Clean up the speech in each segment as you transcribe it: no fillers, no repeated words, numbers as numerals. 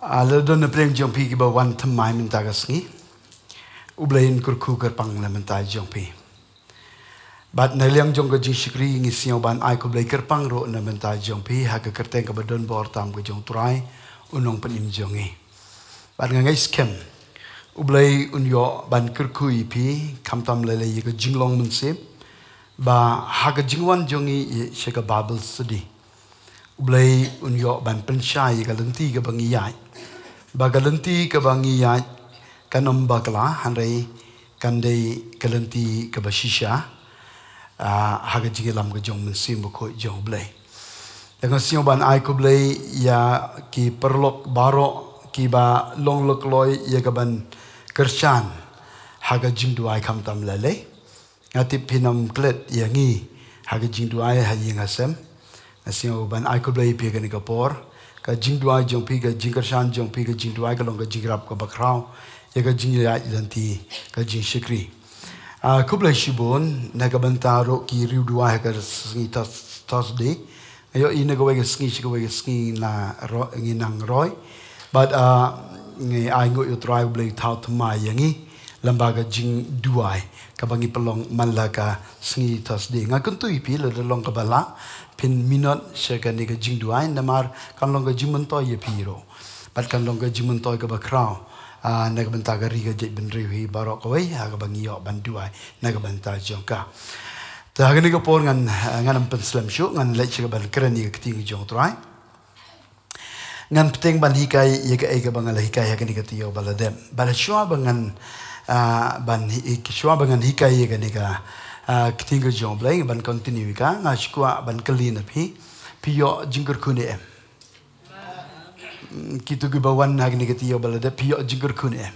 Lado na preng jong pi kiba wan thamai minta kasngi. Ublayin kurku kerpang na minta jong pi. Bat na liang jong ka jing shikri ngi siyaw ban ay kublay kerpang ro na minta jong pi. Haka kerteng ka badon bor tam ka jong turay. Unong panim jong i. Bat nga ngay skem. Ublay unyo ban kurku pi. Kam tam lalay ka jinglong munsip. Ba haka jingwan jong i siya ka Bible study. Ublay unyo ban penshay ka lanti ka bangiyay. Bagalanti ka bangiyay kanom bakla hanray kanday kalanti ka basisya haga jigilam ka jong mensim ko jong blay. Dengan siyo ban ay ko blay ya ki perlok baro ki ba long lokloy ya ka ban kersyan haga jingduay kam tam lalay. Ngati pinam klet ya ngi haga jingduay hayi ngasem. Siyo ban ay ko blay pi ka ni kapor. Ka jingduay jong pi ka jingkershan jong pi ka jingduay ka long ka jingrap ka bakraw ya ka jingyay lanti ka jing shikri kublay shibon nagabantaro ki riuduay ka sngi Thursday ayo inagaway ka sngi shikaway ka sngi na nginang roy but ngi ay ngo utray blay tao thamay yangi lambaga jing duay kabangi palong malaka sngi Thursday ngakuntuy pi ladalong ka bala pin minot siya ka ni ka jing duay namar kan long ka jing mantoy ya piro pat kan long ka jing mantoy ka bakraw nagabanta ka riga jay benriwi barok kaway hagabang iyo banduay nagabanta jong ka tahagan ni ka por ngan ang penslam syo ngan lait siya ka ban keren ni ka ting jong try ngan peteng ban hikay ya ka ay ka bang hikay hagan ni ka tiyo baladem balasyo bangan ban ikiswa bangan hikay ya ka ni ka ketinggal jong blay ban continue ka nga shikwa ban kalin api piyo jingker kune em kitu gibawan hag negatiyo balada piyo jingker kune em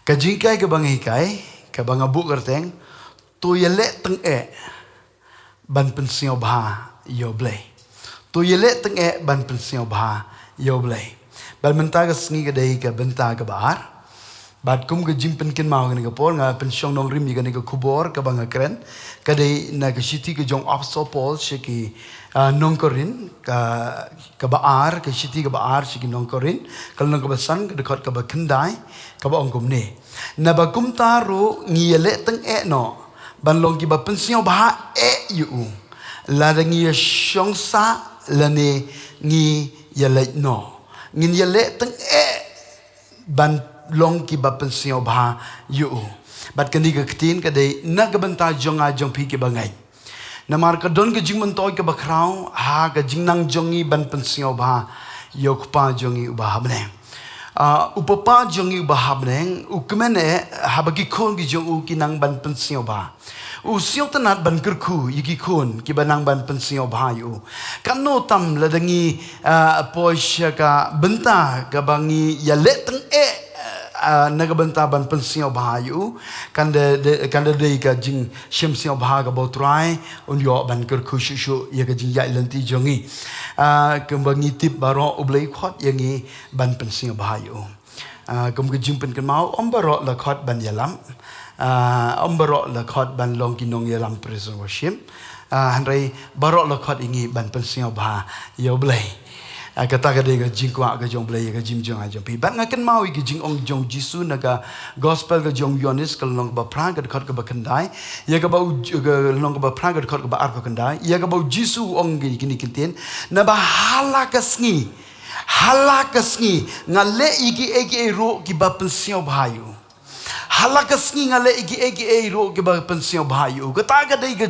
ka jingkay ka bang hikay ka bang abu kerteng tu yele teng ban pensiyo bha yo blay tu yele teng ban pensiyo bha yo blay bal mentaga sngi ka day ka benta ka baar Bat kum ka jimpen kin mau ka por nga pensyong nong rim ka ni ka kubor ka bang kren kadai na ka city ka jong opsopol shiki nong korin ka baar ka city ka baar shiki nong korin kal nong ka basan ka dekat ka ba kendai ka ba ongkum ne na ba kum taro ngiyele teng no ban long ki ba pensyong ba yu la da ngi shong sa la ne ngi yele no ngin yele teng ban long ki ba pensiyo bha yu bat kani ka ktin ka dei nagabanta jonga jong pi ki bangai namar ka don ka jingman toy ka bakraw ha ka jingnang jongi ban pensiyo bha yokpa jongi uba habne upapa jongi uba habne ukmene habagi khon ki jong u ki nang ban pensiyo bha usiyo tanat ban kurku yiki khon ki banang ban pensiyo bha yu kano tam ladangi poisha ka benta ka bangi ya leteng nagabanta ban pensiyo bahayu kanda dei ka jing shemsiyo bahaga botrai unyo ban kurku shushu ya ka jing ya lanti jongi kembangi tip baro ublai khot yangi ban pensiyo bahayu kem ka jing pen kan mau ombaro la khot ban yalam ombaro la khot ban long kinong yalam prison worship hanrai baro la khot ingi ban pensiyo bah yo blai kata ka dega jingkwa ka jong blay ka jim jong ajong pi bat ngaken mau ki jing ong jong jisu naga gospel ka jong yonis ka long ba prang ka khot ka ba kandai ya ka ba long ka ba prang ka khot ka ba ar ka kandai ya ka ba jisu ong gi kini kinten na ba halakasngi ngale igi ro ki ba pensyo bhayu halakasngi ngale igi ro ki ba pensyo bhayu kata ka dei ka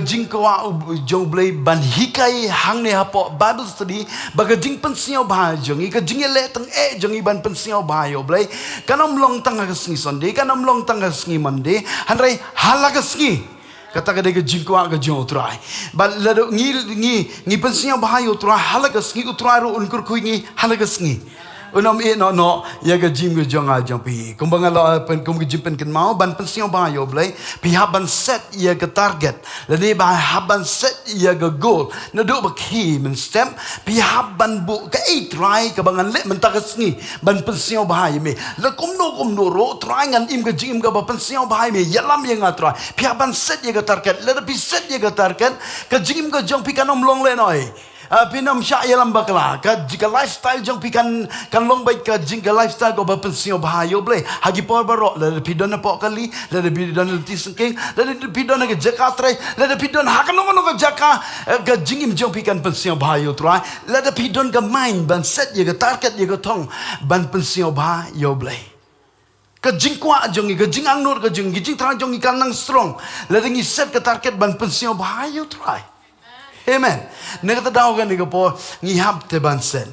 jing kwa jong blay ban hikai hang ne hapo Bible study baga jing pensyo bha jongi ka jing le tang jongi ban pensyo bha yo blay kanom long tang ka sngi Sunday kanom long tang ka sngi Monday hanrai halakasngi kata ka dei ka jing kwa ka jong utrai ba lado ngi pensyo bha yo utrai halakasngi utrai ro unkur khu ngi halakasngi unom no ya ga jim ga jong a jong pi kumbang lo pen kum jim pen kan mau ban pensiyo ba yo blai pi haban set ya ga target la ni ba haban set ya ga goal na do ba ki men stem pi haban bu ka try ka bangan le men tagasngi ban pensiyo ba ya me la kum no ro try ngan im ga jim ga ba pensiyo ba me yalam ya nga try pi haban set ya ga target la pi set ya ga target ka jim ga jong pi kanom long le noi Pinam sya yalam bakla. Jika lifestyle jong pikan kan long baik ka jingka lifestyle ko ba pensio bahayo ble. Hagi por barok la pidon na po kali, la pidon tisengking, la pidon na jakatre, la pidon hakan no ka jaka ka jingim jong pikan pensio bahayo try. La pidon ka mind ban set ye ka target ye ka thong ban pensio bahayo ble. Ka jingkwa jong ka jing angnur ka jing trang jong ikan nang strong. La dengi set ka target ban pensio bahayo try. Amen. Negata daw kan ni po ngihap te bansen.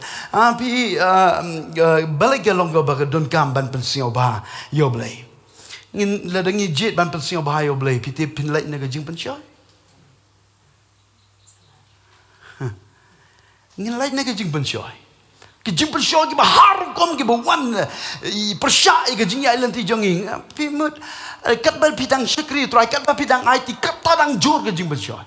Pi balik ke long ba don kam ban pensiyo ba yo blay. Ngin ladangi jit ban pensiyo ba yo blay piti pinlait na jing pensiyo. Ngin lait na jing pensiyo. Ki jing pensiyo ki ba har kom ki ba wan persya ki jing ya lanti jonging. Pi mut kat bal pidang syakri try kat bal pidang IT kat tadang jur ke jing pensiyo.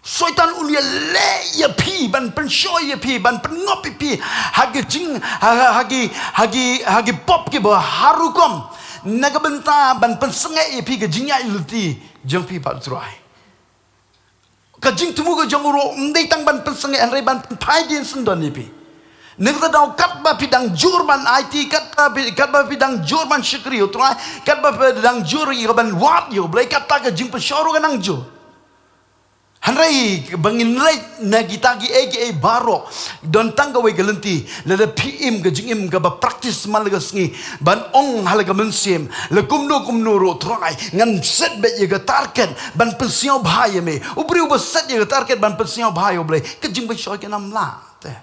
Soitan ulia le ya pi ban pensho ya pi ban pengopi pi hagi jing hagi pop ke ba harukom naga benta ban pensenge ya pi ke jingya iluti jong pi pat try ka jing tumu ke jong ro ndai tang ban pensenge an ban pai din sendon ni pi naga daw kat ba pidang jur ban IT kat ba pidang jur ban syukri try kat ba pidang jur ya ban wat yo blai kat ta ke jing penshoro kanang jur Hanrai bangin lai na gitagi aka baro don tangga we galenti la da pim ga jingim ga ba practice mal ga sngi ban ong halaga mensim la kumno ro try ngan set be ye ga target ban pension bhai me ubri uba set ye ga target ban pension bhai oble ke jing ba shoy ke nam la te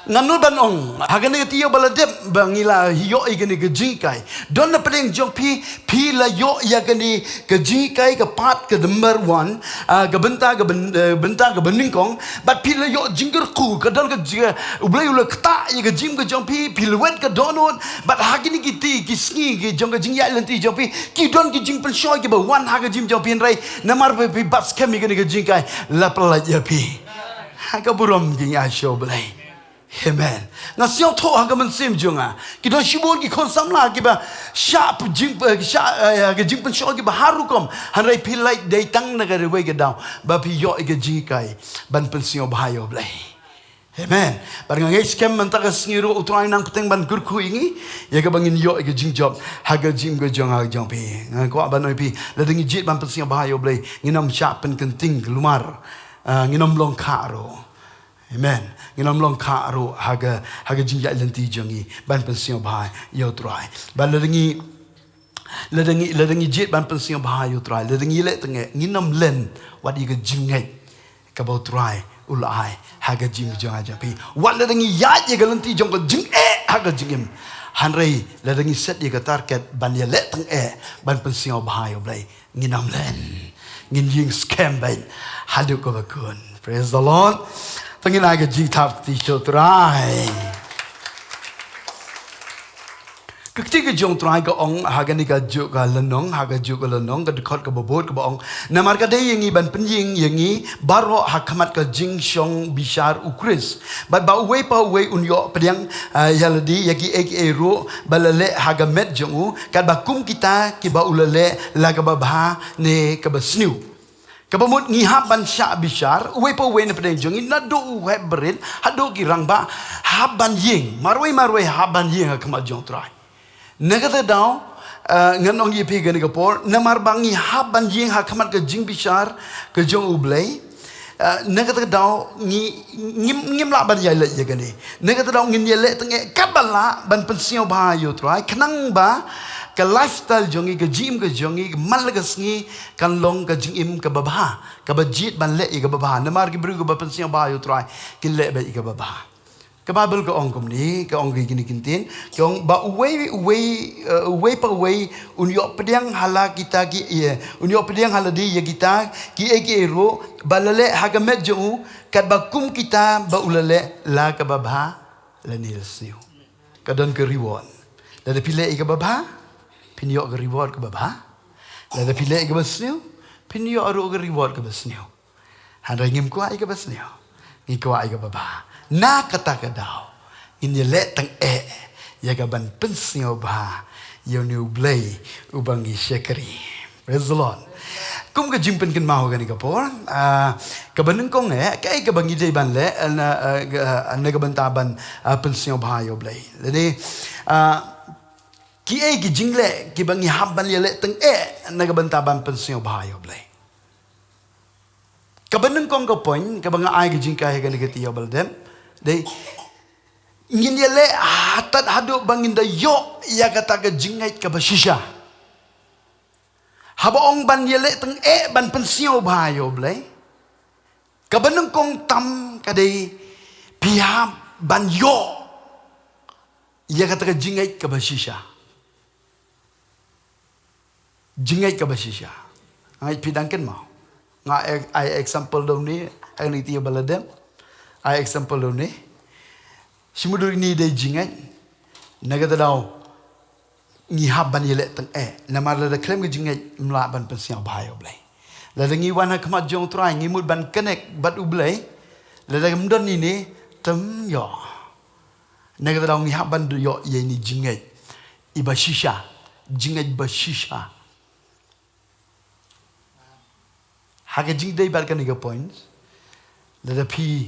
nganul ban ong hagane tiyo baladep bangila hiyo igani ga jingkai don na pedeng jong pi la yo ya gani ga jingkai ga pat ga number 1 ga benta ga beningkong bat pi la yo jingger ku ga don ga ublai ula kta ye ga jing ga jong pi lwet ga donot bat hagini giti kisngi ga jong ga jingya lenti jong pi ki don gi jing pen shoy ga ba wan ha ga jing jong pi rai namar pi bas kami ga jingkai la pala ya pi ha ga burom gi ya show blai Amen. Nga siyo to hanggang mensim junga. Kita shibon ki konsam la kiba sha jing pen show kiba harukom hanrai pilai dai tang na gare we gedau ba pi yo ge jikai ban pensiyo bahayo blai. Amen. Barang ngai scam mentaka sngiro utrai nang kuteng ban kurku ingi ya ga bangin yo ge jing job haga jing ge jonga jong pi. Nga ko ban noi pi la dengi jit ban pensiyo bahayo blai nginam sha pen kenting lumar nginam long karo. Amen. Nginam long karo haga jingja lenti jongi ban pensiyo bahai yo try. Ban ladengi jit ban pensiyo bahai yo try. Ladengi le tenge nginam len wat iga jingai ka bo try ulai haga jing jonga japi. Wat ladengi ya ye lenti jong jing haga jingim. Hanrei ladengi set ye target ban ye le tenge ban pensiyo bahai yo blai nginam len. Ngin jing scam ban hadu ko bakun. Praise the Lord. Tengin aga jitap ti try. Ketika jong try ka ong haga ni ka juk ka lenong haga juk ka lenong ka dekot ka bobot ka ong namar ka day yangi ban penying yangi baro hakamat ka jing shong bishar ukris ba uwe pa uwe unyo pediang yaladi yaki aka ro balale haga met jongu ka ba kum kita ki ba ulale laga ba bha ne ka ba sniu Kabamut ngihap ban sya bishar, uwe pa uwe na pedeng jongin, nado uwe berin, hado girang ba, haban ying, marwe haban ying hakamat jong try. Negata daw, nganong yipi gani kapor, namar bangi haban ying hakamat ka jing bishar, ka jong ublay, negata daw, ngim la ban yale ya gani. Negata daw ngin yale tenge, kabala ban pensiyo bahayo try, kenang ba, ka lifestyle jongi ka gym ka jongi malagas ngi kan long ka jingim ka babha ka bajit ban le ka babha namar ki bru ka bapansiya ba yo try ki le ba ka babha ka babel ka ong kumni ka ong gini kintin ka ong ba uwe pa uwe unyo pediang hala kita ki unyo pediang hala di ya kita ki ro balale hagamet jo kat bakum kita ba ulale la ka babha la nil siu ka don ka reward la de pile ka babha Pinyo ke reward ke baba. Lada pilih ke basniu. Pinyo aru ke reward ke basniu. Handa ngim kuai ke basniu. Ngi kuai ke baba. Na kata ke dau. Ini let tang ya ke ban pensniu ba. Yo ni ublay ubangi syakri. Praise the Lord. Kum ka jimpen kan mau kan kapor. Kabanung kong kay kabang ide ban le nagabantaban pensyo bahayo blay. Jadi ki ki jingle ki bangi habban le teng nagabantaban pensyo bahayo blay. Kabanung kong ka point kabang ay ki jingkay kan gatiyo baldem. Dei ngin le hatat hadu bangin da yo ya kata ka jingait ka basisha. Habaong ban yele teng ban pensio bahayo blay. Kabanung kong tam kadai pihak ban yo. Ia kata ka jingait ka basisha. Jingait ka basisha. Ngai pidangken mau. Ngai ai example daw ni ang nitiya baladem. Ai example daw ni. Simudur ni day jingait. Nagata daw ngihab ban yele teng namar la klem ge jingai mla ban pensiang bahayo blai la ngi wan ha kmat jong trai ngi mut ban connect bat u blai la mdon ni tem yo naga daw ngihab ban yo ye ni jingai iba shisha jingai ba shisha ha ge jing dei bar kan ga points la pi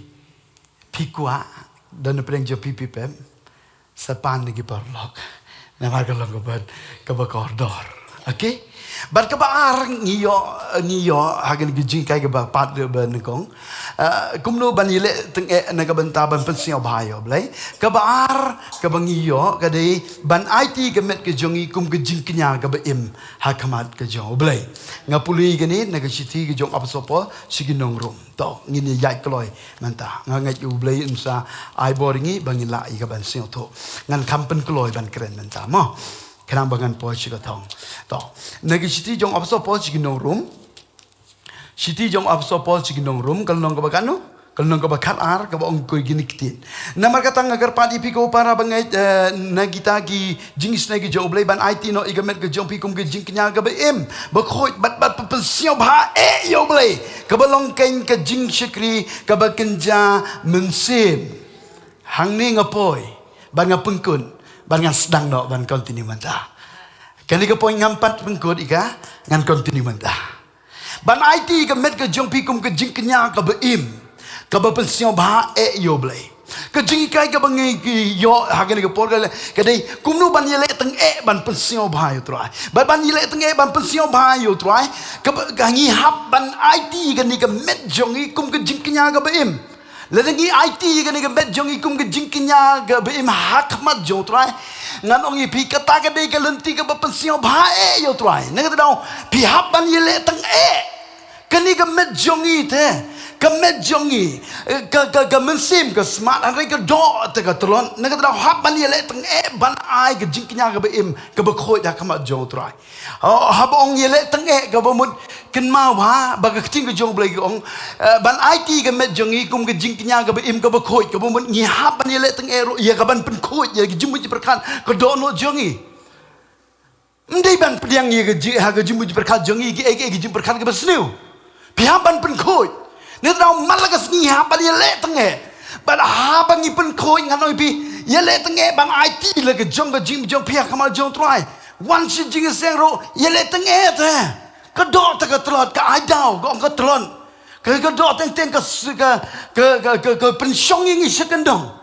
kwa dan preng jo pi pem sapan ni parlok nama kalau kau koridor, okay? Bar kebaar ngiyo hagen gijing kai keba pat de benekong, kumno banile teng nagabantaban pensiyo bahayo blay. Kebaar kebangiyo kadai ban IT kemet kejongi kum gijing kenya kebaim hakamat kejong blay. Ngapuli gini nagasiti kejong apsopo siginong rum. To ngini yai kloy manta ngangai u blay insa ai boringi bangila i keban siyo to ngan kampen kloy ban keren manta mo. Kenang bangan po siya katong. To, nag-city jong apso po siya ginong room. City jong apso po siya ginong room. Kalunong kabakano? Kalunong kabakatar, kabaong ko'y giniktin. Namar katang agar pati piko para bangay nagita ki jingis na ki jong blay ban IT no igamet ka jong pikom ka jing kanya gabaim. Bakoy bat papalsiyaw ba yo blay. Kabalong kain ka jing syakri kabakenja mensim. Hangni ngapoy. Ban ngapengkun. Ban ngan sedang no ban continue manta. Kali ka poin ngampat pengkod ika ngan continue manta. Ban IT ka met ka jong pikum ka jing kenya ka baim. Ka ba pensyon ba yo blay. Ka jing kai ka bangi yo hagen ka por ka dai kumno ban yele teng ban pensyon ba yo trai. Ban yele teng ban pensyon ba yo trai. Ka ngi hab ban IT ka ni ka met jong kum ka jing kenya ka baim. Ladangi IT kan ga bet jong ikum ga jingkinya ga be hakmat jo trai ngan ong ipi kata ga dei ga lenti ga pensiong bae yo trai nang ta pi haban yele tang kan ga met jong ite ka met jong i ka mensim ka smart han ga do ta ga tron nang ta haban yele tang ban ai ga jingkinya ga be im ga ba khoi da khamat jo trai habong yele tang ga ba mun ken mau ha ba ga ting ga jong blai ong ban IT ga met jong i kum ga jingkinya ga be im ga ba khoi ga ba mun ngi haban yele tang ro ya ga ban pen khoi ya ga jimu ji perkan ga do no jong i ndai ban pediang ye ga jimu ji perkan jong i ga jimu perkan ga ba sniu pi haban pen khoi ni tau malagas ngi haban yele tang ban haban ngi pen khoi ngan oi pi yele tang ban IT la ga jong ga jim jong pi kamal jong trai wan si jing seng ro yele tang te ka do ta ka trot ka ai dau go ka tron ka do teng ka pensiong ngi sekendong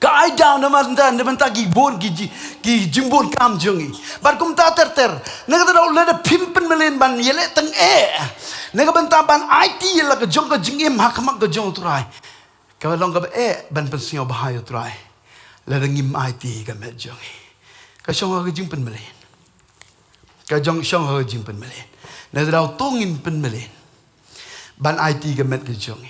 ka ai dau na man ta gi bon gi jimbon kam jongi bar kum ta ter na ka do le pimpen melen ban yele tang na ka ban ta ban IT la ka jong ka jingim hakmak ka jong trai ka long ka ban pensiong bahayo trai la ngim IT ka met jongi ka shong ka jing pen melen ka jong shong ho jing pen melen na daw tungin pen melen ban IT ga met ga jong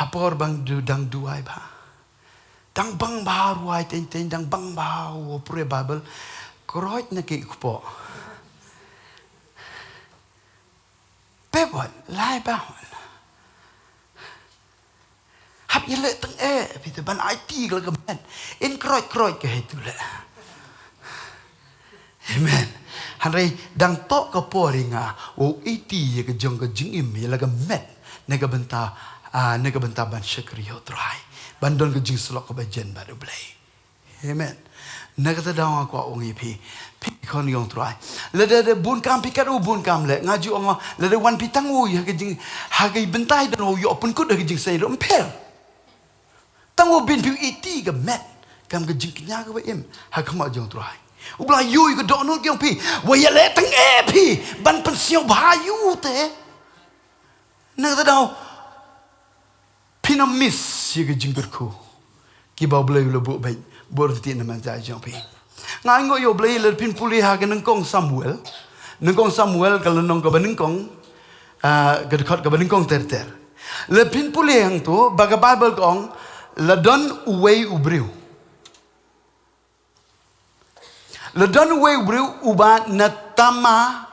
hapor bang du dang duai ba dang bang ba ruai ten dang bang ba o pre bible kroit na ki po pebot lai ba hap yele teng pita ban IT ga ga met in kroit ka itu la amen. Hanrei dang tok ka poringa o iti ye ka jong ka jingim ye laga met nega benta ban syakriyo trai bandon ka jing slok ka bajen ba blai Amen. Nakata daw ako ang ipi. Pikon yung try. Lada bun kam pikat bun kam le ngaju ang lada wan pitang ya kejing hagai bentai dan yo pun kut kejing saya do empel. Tango bin piu iti ke met kam kejing kenya ke em ha kama jong try. Ubla yu ke do no kyong pi. Wa ya le tang pi ban pensiu bayu te. Nakata daw pinamis ya kejing berku. Kibau belai lebu baik berhenti nama saya jong pi. Ngai ngo yo blai le pin pulih ha kan nengkong Samuel. Nengkong Samuel kalau nong ka benengkong gedekot ka benengkong ter. Le pin pulih hang tu baga Bible kong le don uwei ubriu. Le don uwei ubriu uba natama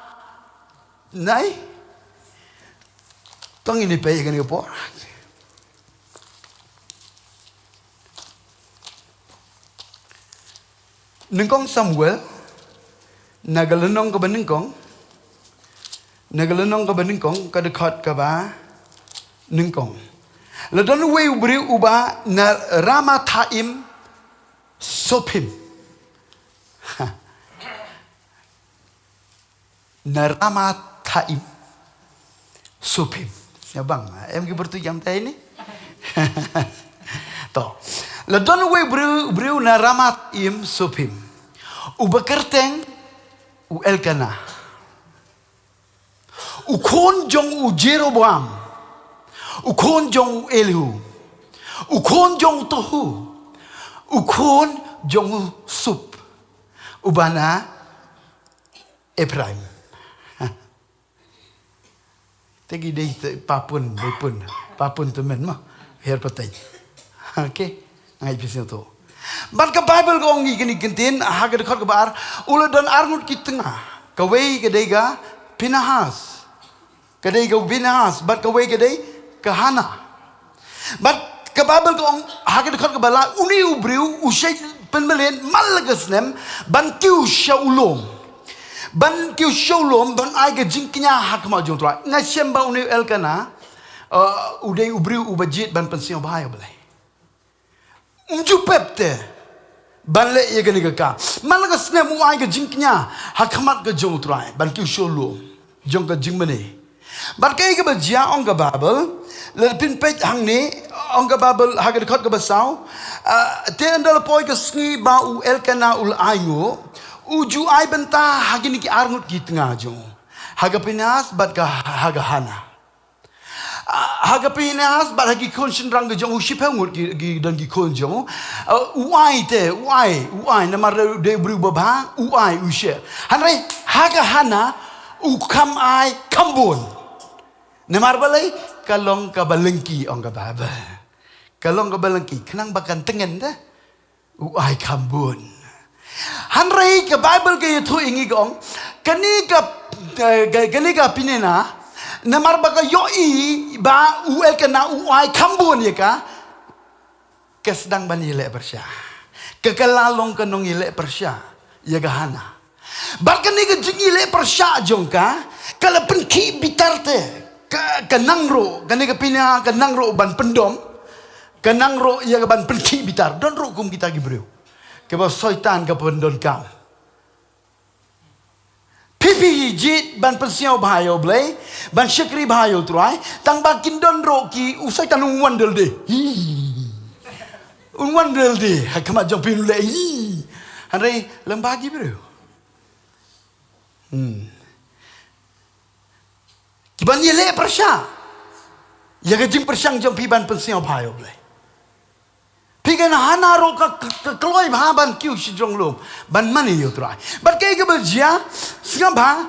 nai. Tong ini pe kan yo por. Nengkong Samuel nagalenong ka benengkong ka dekat ka ba nengkong ladon we ubri uba na Ramathaim Sopim na Ramathaim Sopim siabang em ki bertu jam tay ni to ladon we ubri na Ramathaim Sopim Ubakerteng u Elkana u kon jong u Jeroboam u kon jong u Elihu u kon jong Tohu u kon jong u Sup ubana Ephraim tegi dei papun temen mah her patay okay ngai pisau tu Ban ka Bible ko ngi kini kintin haga dekat ke bar ula dan arngut ki tengah kawei kedega Pinahas kedega Pinahas bat kawei kedai ke Hana bat ka Bible ko haga dekat ke bala uni ubriu usai penmelen malagasnem ban kiu shaulom ban ai ke jingknya hak ma jong tra ngai semba uni Elkana udai ubriu ubajit ban pensiun bahaya belai Jupepte banle ye gani ka malaga sne mu ai ga jinknya hakamat ga jong trai ban ki sholo jong ga jingmane ban kai ga bajia ong ga babel le pin pej hang ni ong ga babel ha ga khot ga basau te andal poi ga sngi ba u Elkana ul aingo uju ai benta ha gini ki arngut ki tengah jong ha ga Pinahas bat ga ha ga Hana Haga Pinahas bat hagi konsen rang ge jong ship ngut gi dan gi kon jong uai namar de berubah bang uai ushe hanrai haga Hana ukam ai kambun namar balai kalong ka balengki ong ka baba kalong ka balengki kenang bakan tengen dah uai kambun hanrai ka Bible ke tu ingi gong kani ka pinena Namar baka yoi ba u Elkana uai kambun ya ka kesedang ban yele persya kekelalong kenong yele persya ya ga Hana bahkan ni ke yele persya jongka kala penki bitarte kenang ro kani ke pina kenang ro ban pendom kenang ro ya ban penki bitar don ro kum kita gibreu ke ba soitan ke pendon kam Pipi jit ban pensiau bahayo blay ban syakri bahayo try tang bakin don roki usai tan wandel de wandel de hakama jong pin le hanrai lembagi bro kiban yele persya ya gajing persyang jong pi ban pensiau bahayo blay Pigan Hana ro ka kloi ban kiu si jong lum ban mani yo try bat kai ke berjia singam ba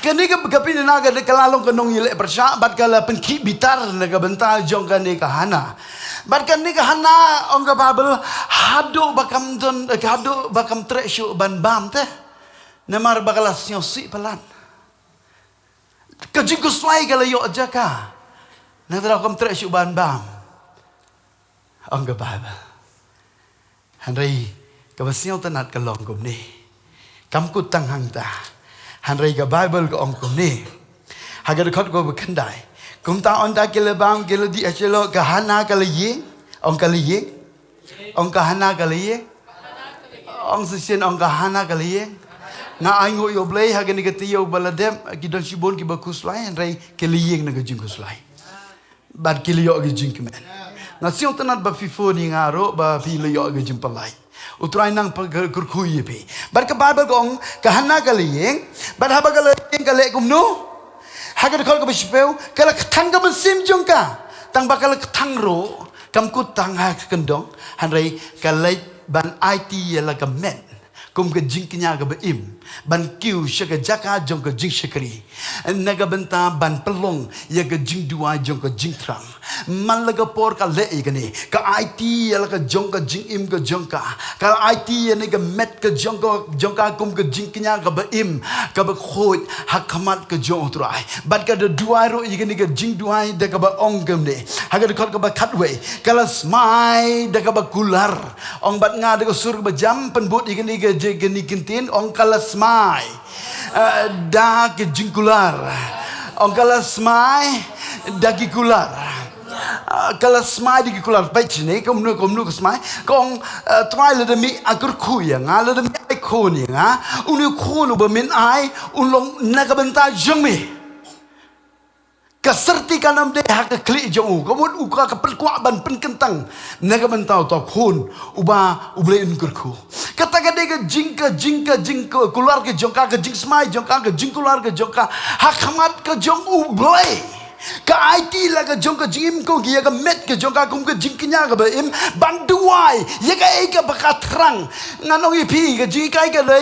kani ke kapin na ga de kalalong kanong yele persya bat kala penki bitar na ga bental jong kani ka Hana bat kani ka Hana ong ga babel hado bakam treshu ban bam te namar bakala sio si pelan ka jingku slai kala yo aja ka na tra kam treshu ban bam Ang ka Bible. Hanray, kabasyaw tanat ka long kum ni. Kamkut tanghang ta. Hanray ka Bible ka ong kum ni. Hagadakot ko bakanday. Kum ta on ta kilabang kiladi achelo ka Hana ka layi. Ong ka layi. Ong ka Hana ka layi. ong sesien ong kahana kalieng nga aingo yo blay hagen ni ketiyo baladem kidon sibon ki bakus lai rai kelieng na gajing kuslai bad kiliyo gajing kemen na siong tanat ba fifo ni ngaro ba filiyo gajing palai utrai nang kurkuyi pe bad ka bible gong kahana kalieng bad haba kalieng kale kumno hagen kol ka bishpeu kala tang ka sim jongka tang bakal tang ro kam kut tang ha kendong hanrai kalai ban IT yala ka men kum ka jingknya ka baim ban kiu shaka jaka jong ka jing shakri naga benta ban pelong ya ka jing dua jong ka jing trang man laga por ka le igani ka IT yala ka jong ka jing im ka jong ka IT ya ne ka met ka jong ka kum ka jingknya ka baim ka ba khoi hakamat ka jong trai ban ka dua ro igani ka jing dua de ka ba ong gam ne haga ka ba khatwe kala smai de ka ba kular ong bat nga de ka sur ba jam penbut igani ka geni kintin ong kala smai da ke jingkular ong kala smai da ki kular kala smai di kular pech ne komnu ke smai kong try le mi akur khuya nga le mi ai khoni nga unu khonu ba min ai unlong nakabenta jongmi kaserti kanam de hak kli jong komut uka kapel kwa ban pen kentang naga mentau to khun uba uble un kurku kata ka de jingka kular ke jongka ke jing smai jongka ke jing kular ke jongka hak khamat ke jong uble ka IT la ka jong ka jim ko gi ka met ka jong ka kum ka jing knya ka ba im banduai ye ka e ka bakatrang nganong ipi ka jing kai ka le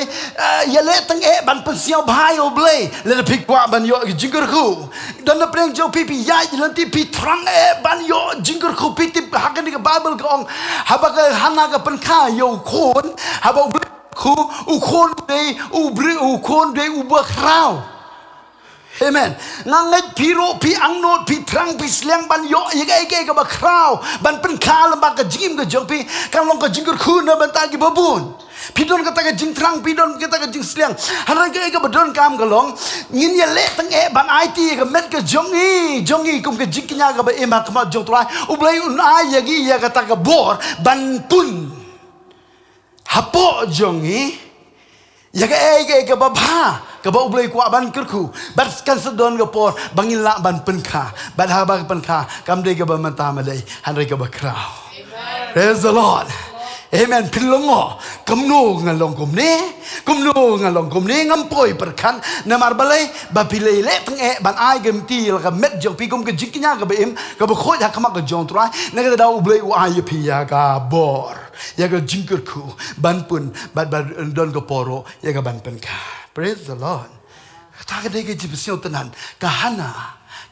ye le tang e ban pensiao bhai oble le pik kwa ban yo jing ku dan na preng jo pipi ya lanti pi trang e ban yo jing ku pi tip ha ka ni ka bible ka ong ha ba ka hana ka pen kha yo khon ha ba ku u khon de u bri u khon de u ba krao amen ngangai piro pi angnot pi trang pi sliang ban yo ye ka ba krau ban pen kha lam ba ka jim ka jong pi kan long ka jing ku na ban ta ki babun pi don ka ta ka jing trang pi don ka ta ka jing sliang haran ka ba don kam ka long ngin ye le tang e ban IT ka met ka jong i kum ka jing nya ka ba e ma ka ma jong trai u blai un ai ye gi ye ka ta ka bor ban pun hapo jong i ya ka ba bha ka ba ublay kwa ban kurku bat kan sedon ka por bangin la ban penkha bat ha ba penkha kam de ka ba manta malai han re ka ba krau praise the lord amen pilongo kamno ngalong kumne ngampoi perkan namar balai ba pilai le tang e ban ai gem ti la ka met jong pi kum ka jiknya ka ba im ka ba khoi ha kama ka jong trai na ka da ublay u ai pi ya ka bor ya ka jingkurku ban pun bat don ka poro ya ka ban penkha. Praise the Lord. Tak ada ke jipsio tenan. Kahana.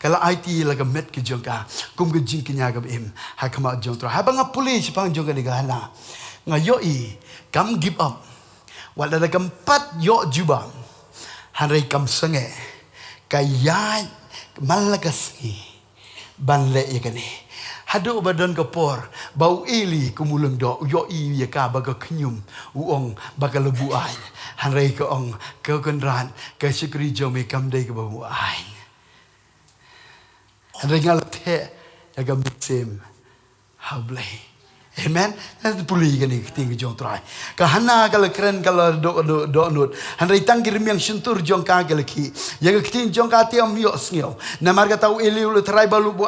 Kalau IT laga met ke jongka. Kum ke jing kinya ke im. Hakama jongtra. Habang apuli sipang jongka di kahana. Ngayoi. Kam give up. Wala da kampat yo jubang. Hanray kam senge. Kayay malakas ni. Banle ya kani. Hado badan kapor bau ili kumulung do yo i ya ka baga knyum uong baga lebu ai hanrei ka ong ka kenran ka sikri jome kam dei ka babu ai hanrei ngal the ya ga misim hablei amen அது புலி gani ting jong trai ka hana kala keren kala do nut hanrei tangkir miang sentur jong ka galaki ya ga tin jong ka tiam yo sngiau na marga tau eli ul trai balu bu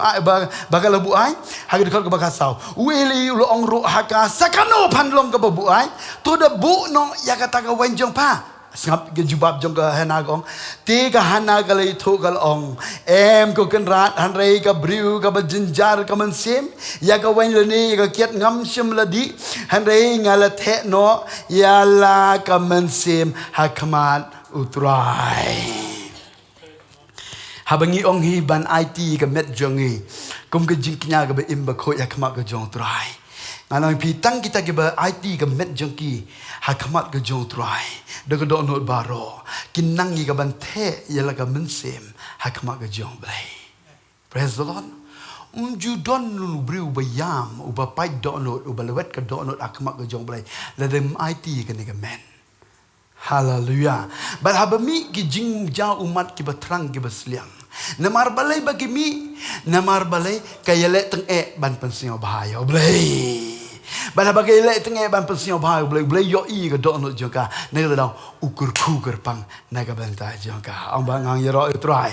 bagal bu ai hagir kal ka bakasau u eli ul ong ro haka sakano panlong ka bu ai to da bu no ya ka ta ka wen jong pa sngap ke jubab jong ka hana gong ti ka hana ka le tho kal ong em ko ken rat hanrei ka briu ka ba jinjar ka man sim ya ka wen le ni ka kiet ngam sim la di hanrei ngala the no ya la ka man sim hakmat utrai habangi ong hi ban IT ka met jongi kum ka jingknya ka ba im ba kho ya khma ka jong trai nganong pi tang kita ke ba IT ka met jongki hakmat ka jong trai de ko do not baro kinang gi ka ban the ya la ka mensim hakmat ka jong blai praise the lord ju don lu briu ba yam u ba pai do not u ba lewet ka do not hakmat ka jong blai la dem IT ka ni ka men hallelujah ba habami ki jing ja umat ki ba trang ki ba sliang namar balai bagi mi namar balai kayale teng e ban pensio bahaya blai Bana bagai le tenge ban pensio ba boleh yo I ke dok no joka. Nega dau ukur ku gerpang naga banta joka. Ang bangang yero try.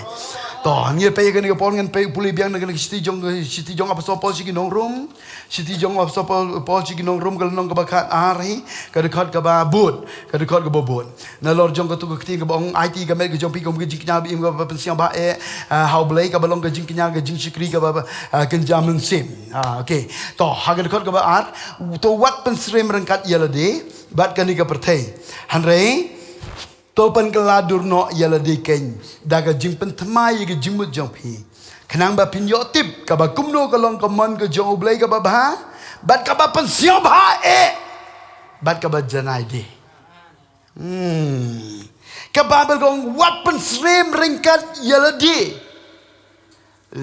To ngi pe ke pol ngan pe puli biang nega siti jong apa so pol sigi nong room. Siti jong apa so pol sigi nong room kalau nong ke bakat ari ke dekat ke ba but, ke dekat ke bobot. Na lor jong ke tu ke ting ke bong IT ke met ke jong pi ke jing knya bi ke pensio ba how boleh ke balong ke jing knya ke jing sikri ke ba ke jamun sim. Okay. To haga dekat ke ba ar to wat pensrem rengkat yalade bat kan ke pertai. Hanrei to pen keladur no yalade ken daga jing pen tmai ke jimut jong pi. Kenang ba pin yo tip ka ba kumno ka long ka man ka jong oblay ka ba ba bat ka ba pensio ba bat ka ba janai de ka ba gong wat pensrem rengkat yalade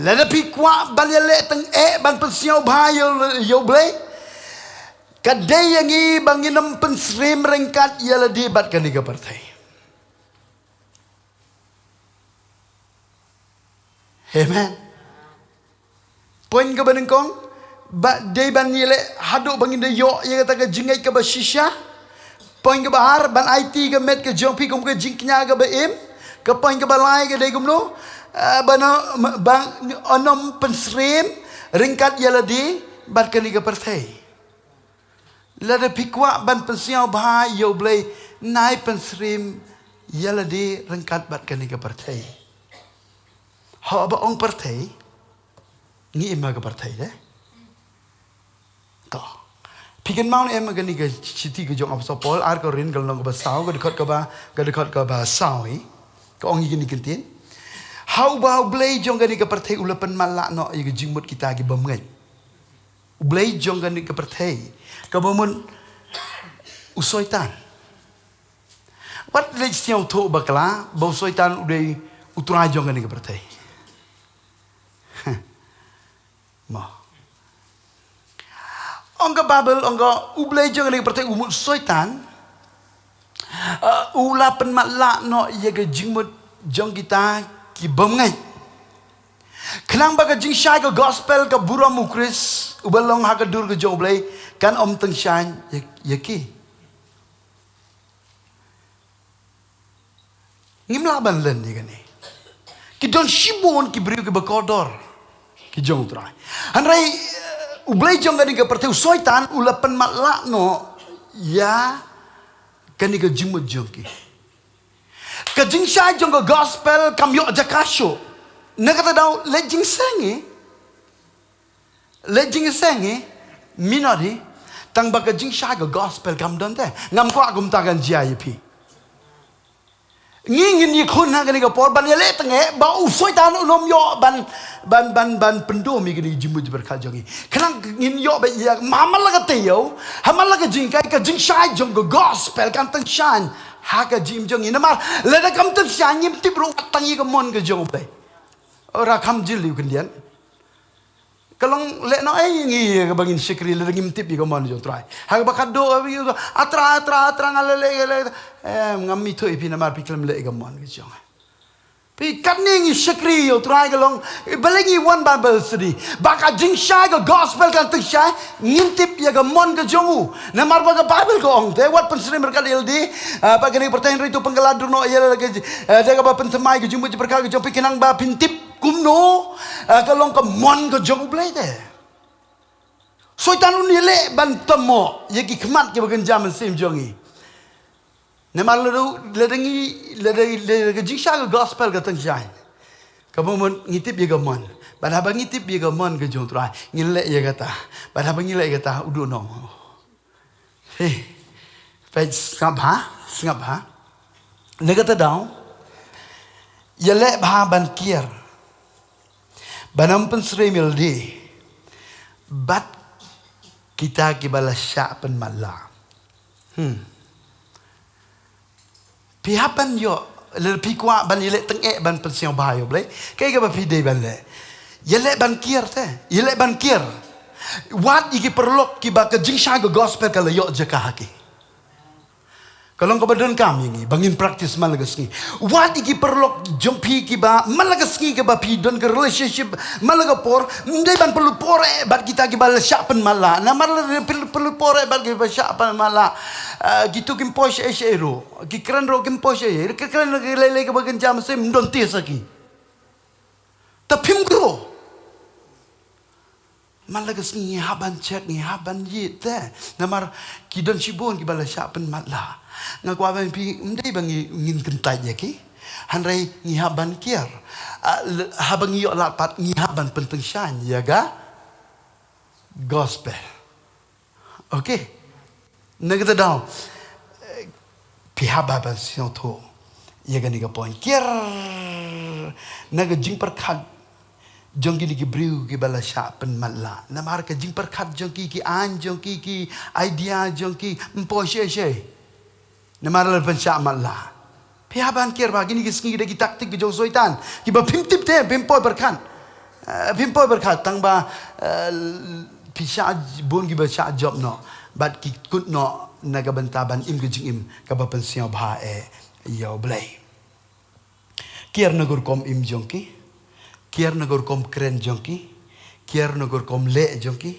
lada pi kwa ban yale teng ban pensio ba yo oblay kadai yang i banginam pensrem rengkat yalade bat ka ni ka partai. Amen. Poin ke baneng kong, ba day ban yele haduk bangin de yo ye kata ke jingai ke ba shisha. Poin ke bahar ban IT ke met ke jompi kum ke jingknya ke ba im. Ke poin ke balai ke day kumno bana bang onom pensrem ringkat yaladi bat ke ni ke partai. Lada pikwa ban pensiau bah yo blay nai pensrem yaladi ringkat bat ke ni ke partai. Ha ba ong partai ni emma ke partai deh. To. Pikin mau emma ke ni ke citi ke jong apa pol ar ko rin kalau ke basau ke dekat ke basau i. Ke ong ni kentin. How ba blay jong ke ni ke partai ulapan malak no i ke jingmut kita ke bamngai. Blay jong ke ni ke partai. Ke bamun usoitan. Wat lej siau tho bakla ba usoitan udai utura jong ke ni ke partai. Mah. Ongga babel ongga ublay jong ni pertai umut soitan. Ulapan malak no ye ke jingmut jong kita ki bamngai. Kenang ba ke jing syai ke gospel ke bura mukris ubalong ha ke dur ke jong ublay kan om teng syai ye ki. Ngimlaban len ni kan ni. Ki don shibon ki beriu ke bekodor. Ki jong trai. Hanrai ublay jong gani ke perteu soitan ulapan malak no ya gani ke jimut jong ki. Ke jing syai jong ke gospel kam yo jakasho. Na kata daw lejing sengi minori tang ba ke jing syai ke gospel kam don te ngam ko agum tagan jai pi. Ngingin ni kun ha gani ke por ban yele tenge ba soitan unom yo ban pendomi gini jimut berkat jongi. Kenang ngin yo ba ya mamal laga teo, hamal laga jing kai ka jing syai jong go gospel kan teng shan ha ka jim jongi namar leda kam teng shan nyim tip ru tangi ka mon ka jong ba. Ora kam jil yu kendian. Kalong le no ai ngi ka bangin sikri leda ngim tip ka mon jong try. Ha ka bakat do atra ngalele ngam mi thoi pi namar pi klem le ka mon ka jong. Pi kaning sikri yo try galong balengi one bible study baka jing syai go gospel kan teng syai ngintip ya ga mon ga jongu na mar baga bible ko ong te wat pensri merkat ildi bagi ni pertanyaan itu penggeladur no ya lagi jaga ba pentemai ga jumbu berkah ga jompi kinang ba pintip kumno galong ka mon ga jongu blai te soitan unile ban temo yagi khmat ke bagan jam sim jongi. Nemar ledengi jing syai ke gospel ke teng syai. Kamu ngitip ye gamon. Pada bang ngitip ye gamon ke jong trai. Ngilek ye kata. Pada bang ngilek kata udu nong. Fai ngap ha. Ne kata daw. Ye lek ba ban kier. Banam pensrei mildi. Bat kita ki bala syak pen mala. Pihapan yo le pi kwa ban yele teng ban pensiong bahayo blai kai ga ba pi dei ban le yele ban kier te yele ban kier wat iki perlok ki ba ke jing sha go gospel ka le yo je ka haki Kalau kau badan kami ni, bangin praktis malagas ni. Wadi ki perlok jumpi ki ba malagas ki ke ba pidon ke relationship malaga por. Ndai ban perlu pore bat kita ki bal syapen mala. Na marla perlu pore bat ki ba syapen mala. Gitu kim posh ero. Ki kran ro kim posh ero. Ki kran lele ke bagan jam sem don tis lagi. Tapim gro. Malagas ni haban cek ni haban yit te. Namar kidon sibon ki bal syapen mala. Ngaku abang pi mendai bangi ngin kentai je ki hanrai ngihaban kiar habang yo lapat ngihaban penting syan ya ga gospel okey negata daw pi hababan sion to ya ga ni ga point kiar naga jing perkhat jong ki ki briu ki bala sha pen malla namar ka jing perkhat jong ki an jong ki idea jong ki mpo she Namaral pensya malah. Pihaban kir bagi ni kisngi kita taktik ke jauh soitan. Kiba pimtip te pimpoi berkan. Pimpoi berkat tang ba pisya bon kiba sya job no. Bat ki kut no naga bentaban im gejing im kaba pensya bha yo blai. Kier nagur kom im jongki. Kier nagur kom kren jongki. Kier nagur kom le jongki.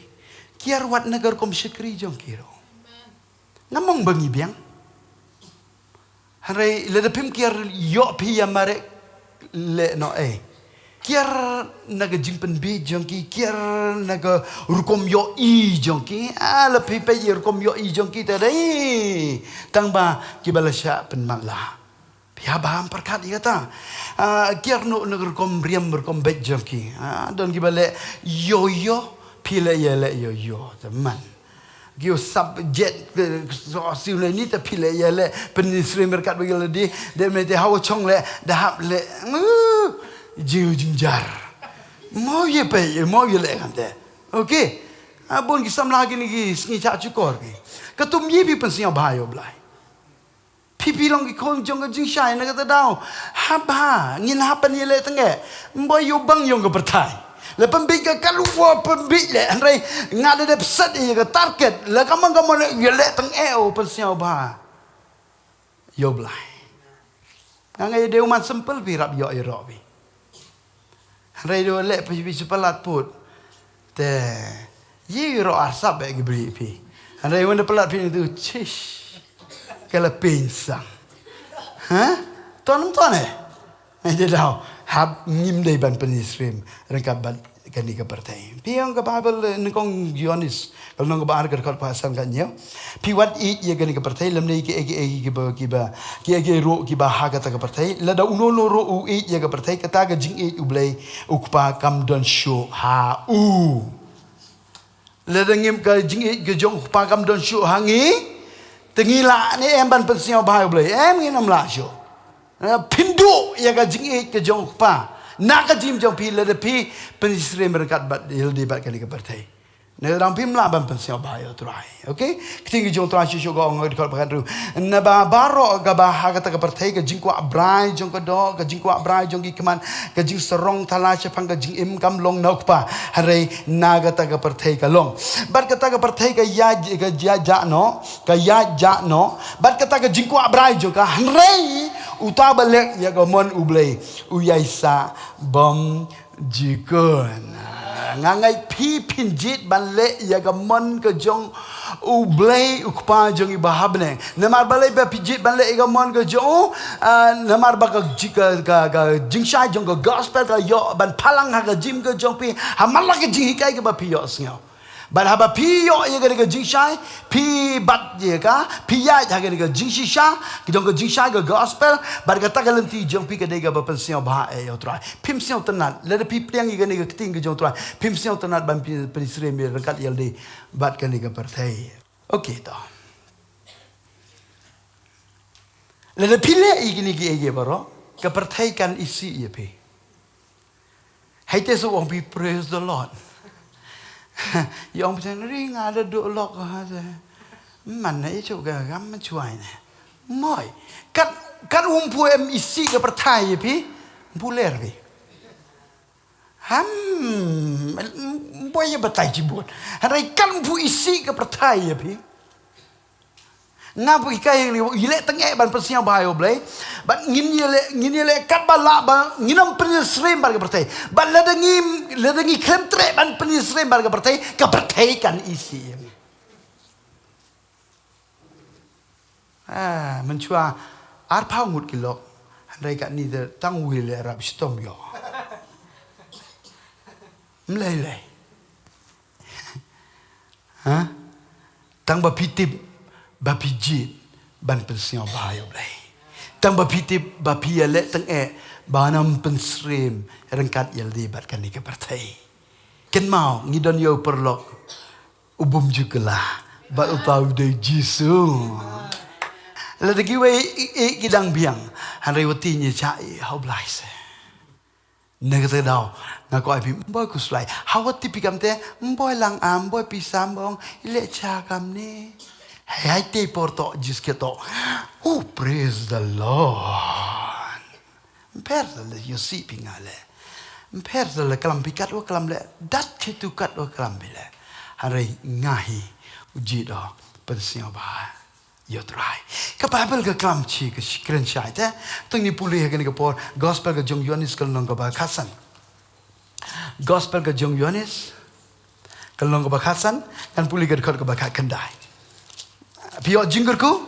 Kier wat nagur kom syukri jongki ro. Namong bangi biang. Hari lada pim kiar yo pi yamare le no kiar naga jingpen bi jongki kiar naga rukom yo i jongki la pi pe rukom yo i jongki tadai tangba kibala sya pen mala pia baham perkat kata kiar no naga rukom riam rukom bet jongki don kibala yo pi le yo teman Gio subject soal ni tapi le ya le penisri merkat bagi le di dia mete hawa chong le dahap le jiu jinjar mau ye pe mau ye le kan te okey abon ki sam lagi ni ki sni cha chukor ki katum ye bi pensiang bayo blai pipi long ki kong jong jing shai na kata dau haba ngin hapan ye le tenge mboy yo bang yong ke pertai le pembika kaluwa pembik le andai ngada de pesat ye ke target le kamang ye le teng pensiau ba yo blai ngai de uman simple pi rap yo iro bi andai do le pi sepalat put te ye iro arsap be gibri pi andai wanda pelat pi tu chish kala pensang ha ton dia dah hab ngim dei ban penisrim rengkap ban kani ka partai piang ka bible ngong Yohanes kalau nong ba ar ka pasan kan yo piwat I ye kani ka partai lam nei ki ro ki ba ha ka ta ka partai la da uno ro u I ye ka partai ka ta ka jing I ublai ukpa kam don show ha u la da ngim ka jing I ka jong ukpa kam don show hangi tengila ni em ban pensiau ba ublai em nginam la show Pindu ya ka jing ke jong pa nak ka jim jong pi le de pi penisre merkat bat il di bat kali ke partai ne ram pim la ban pensiao ba yo trai okay kiting jong trai shu go ngoi kol pakan ru na ba baro ga ba ha ka ta ka partai ka jing kwa brai jong ka do ka jing kwa brai jong ki keman ka jing serong thala che phang ka jing im kam long nok pa hare na ga ta ka partai ka long bat ka ta ka partai ka ya no bat ka ta ka jing kwa brai jong ka hare uta balik ya gamon ublay uyaisa bom jikon ngangai pi pinjit balik ya gamon ke jong ublay ukpa jong ibahabne namar balik ba pinjit balik ya gamon ke jong namar ba ka jingsha jong ke gospel ka yo ban palang ha ka jim ke jong pi hamala ke jing kai ke ba pi yo snyo ban haba pi yo ye ke jingsha pi bat ye ka pi ya ke jingsha ke jong ke jingsha ke gospel ban kata ka lenti jong pi ke de ga ba pensiao ba yo trai pim siao tenat le de pi pliang ye ke ting ke jong trai pim siao tenat ban penisre me rekat yel de bat ke ke partai okey to le de pi le igini ge baro ke partai kan isi ye pi haite so wong pi praise the Lord Yang macam ni ada duk lok ada mana itu gam mencuai ni, moi kan umpu isi ke pertai pi buler pi boy ya betai jibut hari kan umpu isi ke pertai pi Ngapa ikai yang ni ile tengek ban persiang bahayo blai. Ban ngin ile kat bala ban nginam penisrem bar ke pertai. Ban ladangi krem tre ban penisrem bar ke pertai kan isi. Mencua arpa ngut kilok. Handai kat ni tang wil rap stom yo. Mlai. Tang bapitip bapijit ban pensiang bahayo blai. Tang bapitip bapiale tang banam pensrem rengkat yaldi bat kan ni ke partai. Ken mau ngidon yo perlok ubum jugalah bat utau de Jisu. Lagi we kidang biang hanrai wati ni chai how blai. Negara dau ngaku api boy kuslai hawati pikam te boy lang boy pisam bong ile cakam ni hai te porto jisketo. Oh, praise the Lord. Perle you see pingale perle kalam pikat wa kalam le dat cetu kat wa kalam bile hari ngahi uji do pensiang ba yo try ka Bible ka kalam chi ka skren shai te tung ni pulih ka ni ka por gospel ka jong Yohanes ka nong ka ba khasan gospel ka jong Yohanes ka nong ka ba khasan kan pulih ka dekat ka ba kendai pio jingger ku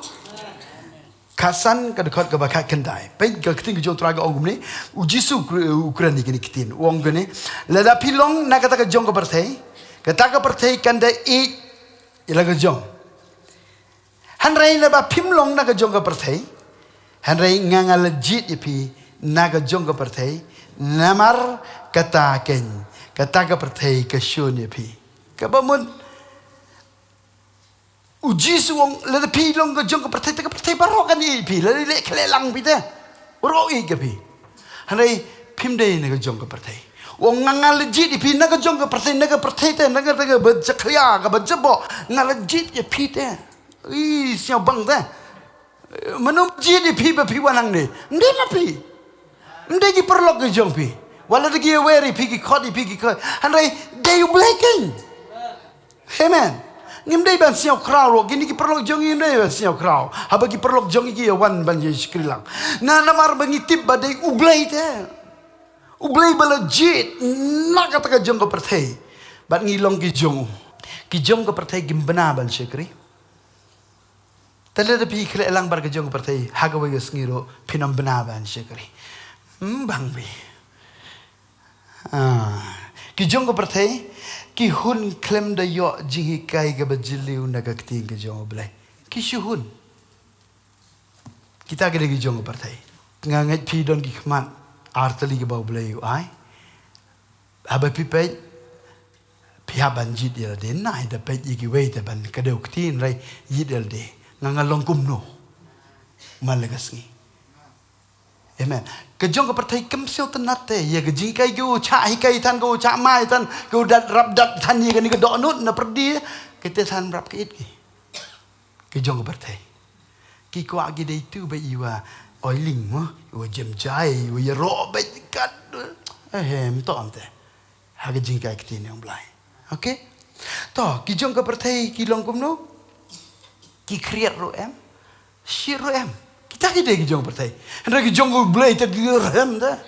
khasan ka dekat ka ba kendai pen ka kiting jong tra ka ongum ni ujisu ukraini kini kitin wong gani lada pilong na kata ka jong ka perthai kata ka perthai kanda i ilaga jong Hanrai na ba pimlong naga jongga perthai. Hanrai nganga legit ipi naga jongga perthai. Namar kata ken. Kata ka perthai ka syun ipi. Kabamun. Uji suwong lada pilong ka jongga perthai. Taka perthai barokan ipi. Lada le kelelang pita. Roi ka pi. Hanrai pimday naga jongga perthai. Wong nganga legit ipi naga jongga perthai. Naga perthai te. Naga berjaklia ka berjebo. Nga legit ipi te. Siapa bang dah? Menum jadi pi wanang ni. Ndek napi. Ndek perlok ke jong pi. Walau lagi aware pi kodi. Handai day blacking. Amen. Ngimdai ban siap crowd. Gini ki perlok jong ngimdai ban siap crowd. Haba ki perlok jong iki wan banjir skrilang. Na namar bangitip badai ublai te. Ublai balajit. Nak kata ke jong ke perthai. Bat ngilong ki jong. Ki jong ke perthai gimbana ban syekri. Tadi kira elang bar kejong pertai hagawe gesngiro pinam benaban syekri. Bang bi. Kejong pertai ki hun klem da yo jihi kai ke bajiliu naga kting kejong blai. Ki syuhun. Kita kira kejong pertai. Ngangat pi don ki khmat artali ke bau blai ai. Aba pi pe pihak banjit dia de nai da pe iki wei da ban kadeu ktin rai yidel de. Ngangalong kumno malagasngi. Amen. Kejong ke pertai kemsel tenate ya kejingkai go cha hikai tan go cha mai tan go dat rap dat tan ni ke donut na perdi kita tan rap ke it. Kejong ke pertai. Ki ko agi dei tu ba iwa oiling mo wa jem jai wa ro ba kat to ante. Ha kejingkai ke ni omblai. Okay? To kejong ke pertai ki long kumno ki kriat roem, si roem. Kita kide kijong pertai. Hendak kijong go blai ta gerem ta.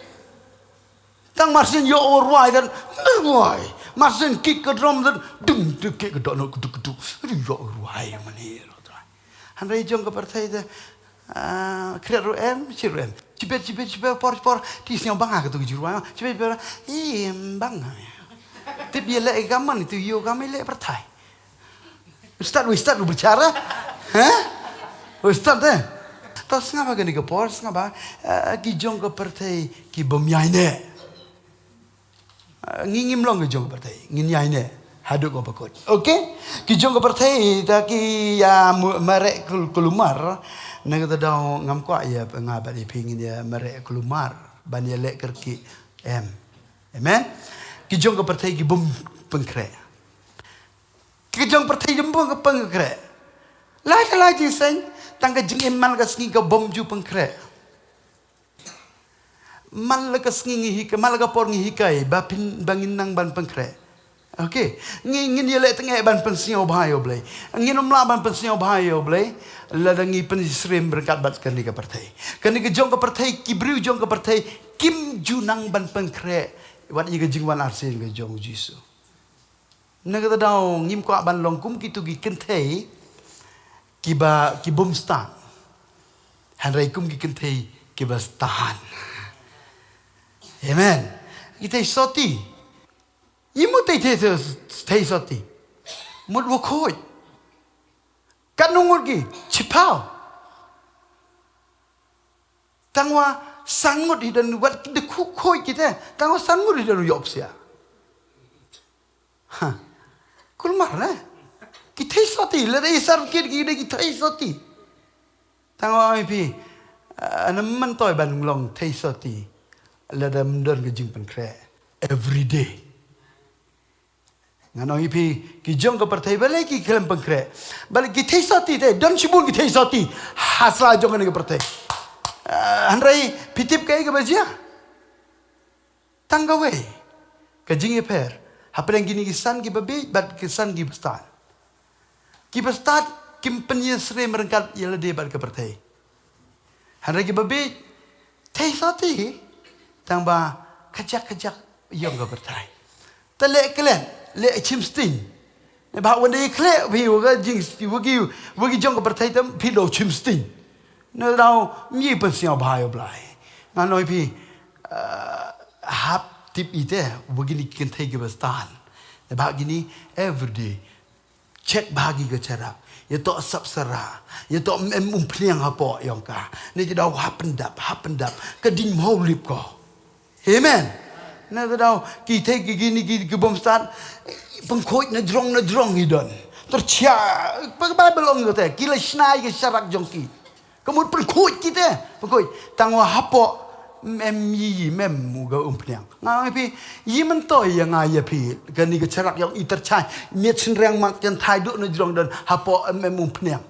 Tang marsin yo orwai dan orwai. Marsin kick ke drum dan dung kick ke dono kudu. Yo orwai mani. Hendak kijong ke pertai ta kriat roem, si roem. Cipet por ti siang bang ke tu jiruai. Cipet bang. Tip dia le gaman itu yo kami le pertai. Ustaz berbicara. Ustaz deh. Tas ngapa gini ke pors ngapa? Kijong ke pertai ki bomyai ne. Ngingim long kijong ke pertai. Nginyai ne. Haduk ko pakot. Okay? Kijong ke pertai ta ki ya merek kelumar. Nak kata dah ngam kuat ya ngapa dia pingin dia merek kelumar. Ban dia lek kerki Amen. Kijong ke pertai ki bom pengkrek. Kejong pertai jemput ke pengkrek. Lagi sen tangga jeng eman ke sengi ke bom ju pengkrek. Mal ke sengi ngihi ke mal ke por ngihi kai bapin bangin nang ban pengkrek. Okay. Ngin dia lek tengah ban pensiau bahaya boleh. Ngin umla ban pensiau bahaya boleh. Ladangi penisrem berkat bat kan ke partai. Kan ke jong ke partai kibriu jong ke partai kim junang ban pengkre. Wat ye ke jingwan arsin ke jong Jisu. Na kata daw ngim ko ban long kum kitu gi kentei ki bom stan. Han rai kum gi kentei ki bas tahan. Amen. Kita soti. Imu tei soti. Mut wo khoi. Kan nungur gi chipau. Tangwa sangut hidan wat de khoi kita. Tangwa sangut hidan yop sia. Ha. Kul marna. Kita soti la dei sar kir gi de kita soti. Tangwa pi anam toy ban long tei soti. La dam don ke jing pen kre every day. Ngano ipi ki jong ke partai balai ki kelam pengkre. Balik ki tei soti te don sibun ki tei soti. Hasla jong ke partai. Hanrai pitip kai ke bajia. Tanggawe. Ke jing per. Apa yang gini kisan ki babi bat kisan ki bestan. Ki bestan kim penyesre merengkat yala de bat ke partai. Hanrai ki babi tei soti. Tangba kajak yang ke partai. Telek kelen le chimsting. Ne ba wan de kle pi wa jing wagi jong ke partai tam pi lo chimsting. Ne dau mi pen siao bhai blai. Na noi pi hap tip ite wagi ni ken thai ke bastan. Ne ba gini every day check bagi ke cara. Ya to sap sara. Ya to pliang hapo yang ka. Ne dau hapendap ke ding mau lip ko. Amen. Na daw kita gini bom start pengkoi na drong hidon. Tercia pakai belong gitu. Kila snai ke syarak jongki. Kemudian pengkoi kita pengkoi tangwa hapo mem muga umpliang. Ngai pi yi mentoy yang ayah pi gani ke syarak yang itercai miet senrang mak yang thai duk na drong dan hapo mem umpliang.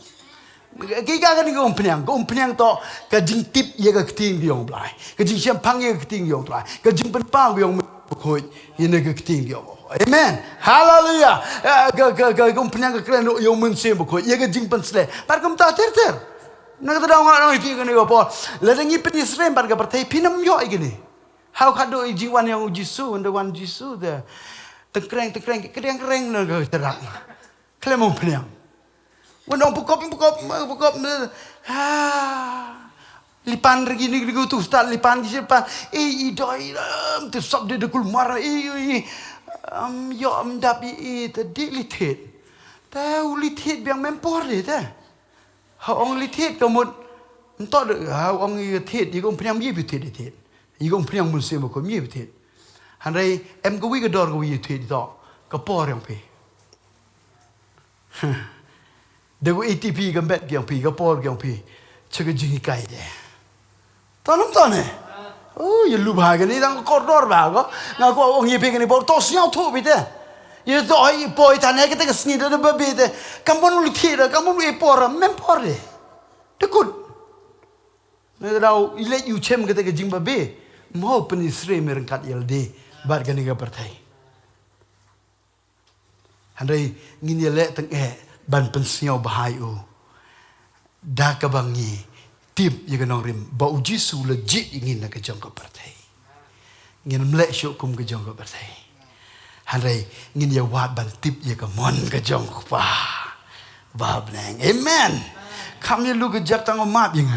Kika kan ni umpenyang to kajing tip ye ka keting diong blai kajing champang ye ka keting diong blai kajing penpang diong khoi ye ne ka keting diong. Amen. Hallelujah. Umpenyang ka kren yo mun se bo khoi ye ka jing pensle par kum ta ter na ka daw nga ti ka ni po la dangi pen Israel par ka partai pinam yo igini how ka do jiwan yang Jisu and the one Jisu the tekreng na ka terak klem umpenyang. Wanong pukop lipan lagi ni tu start lipan di depan idoi tu sab de kul mara yo dap tadi litit tahu litit biang mempor de ta ha ong litit kamut entok de ha ong litit di gong pnyang mi bitit litit di gong pnyang mun se mo ko mi bitit hanrai em ko wi ga dor ko wi litit to ka por yang pe Dego ATP gambet yang pi kapor yang pi cega jingi kai de. Tanam tane. Oh ye lu bha ni dang koridor ba ko. Nga ko ong ye pe ni bor to siao thu bi de. Ye to ai poi tane ke te sni de ba bi de. Kampon lu thi de kampon e por mem por de. Tekut. Ne dau ile yu chem ke te jing ba be. Mo pen Israel merengkat yel de bar gani ga partai. Handai ngin ye le teng ban pensiau bahayu dah kebangi tip yang nong rim bau Jisu legit ingin nak kejong ke partai ingin melek syukum kejong ke partai hari ingin ya wat ban tip yang kemon kejong ke pa bab neng amen kami lu kejak tanggung map yang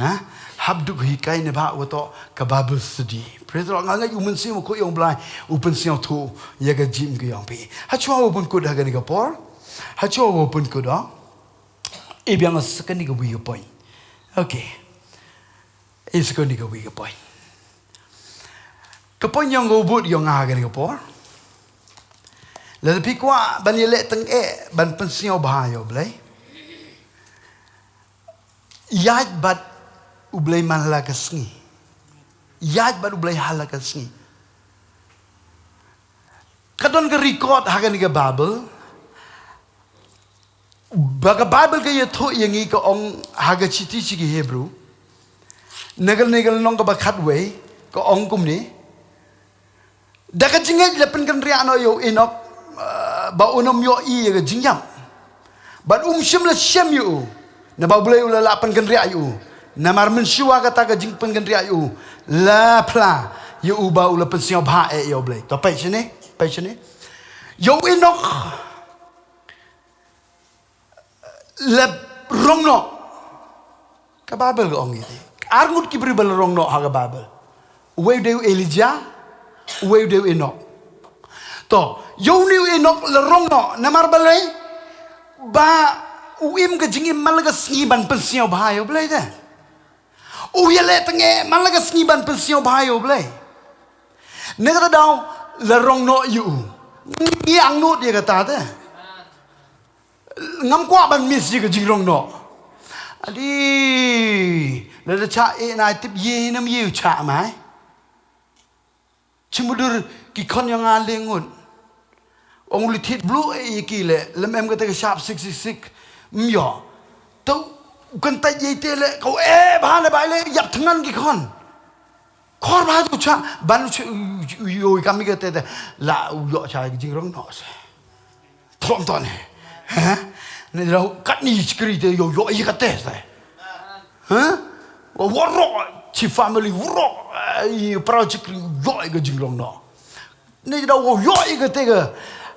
habduk hikai ne ba wato ke Bible study praise the Lord ngai umen sim ko yong blai upen siau tu ya ke jim ke yong pi ha chua upun ko dah gani ke por hacho open ko da ibiang sekani ko wi point okay is ko ni ko wi point ko point yang go but yang nga gani ko por la pi kwa ban ye le teng ban pensiau bahayo blai yat bat ublai man la kasngi yat bat ublai hala kasngi kadon ke record hagan ke Bible Baga Bible ke ye tho yangi ko ong haga chiti chigi Hebrew negal nong ko bakat we ko ong kum ni daga jinge lepen kan ria no yo inok ba unam yo I ga jingyam ban shim la shem yu na ba bulay ula la pan ganri ayu na mar men shua kata ga jing pan ganri ayu la pla yu ba ula pan sio bha e yo blay to pai chene yo inok la rongno ka babel ga ongi arngut ki bri bal rongno ha ga babel we de Elijah we de inok to yo ni inok la rongno na mar balay ba uim ga jingim malaga sniban pensio bhayo blay de uyele tenge malaga sniban pensio bhayo blay negara daw la rongno yu ni angno dia kata de ngam kwa ban mis ga jing rongno adi la cha e na tip ye nam yu cha mai chimudur ki kon yang alengun ong litit blue e ki le lem ga te sharp 66 myo tau kan ta ye te le ko e ba le ba le yap thangan ki khon khor ba tu cha ban yo kami ga te la yo cha jing rong no se thom ton ha ne ro kat ni skri te yo I ka te se ha wo ro chi family wo I project yo ga jing rong no ne ro yo I ga te ga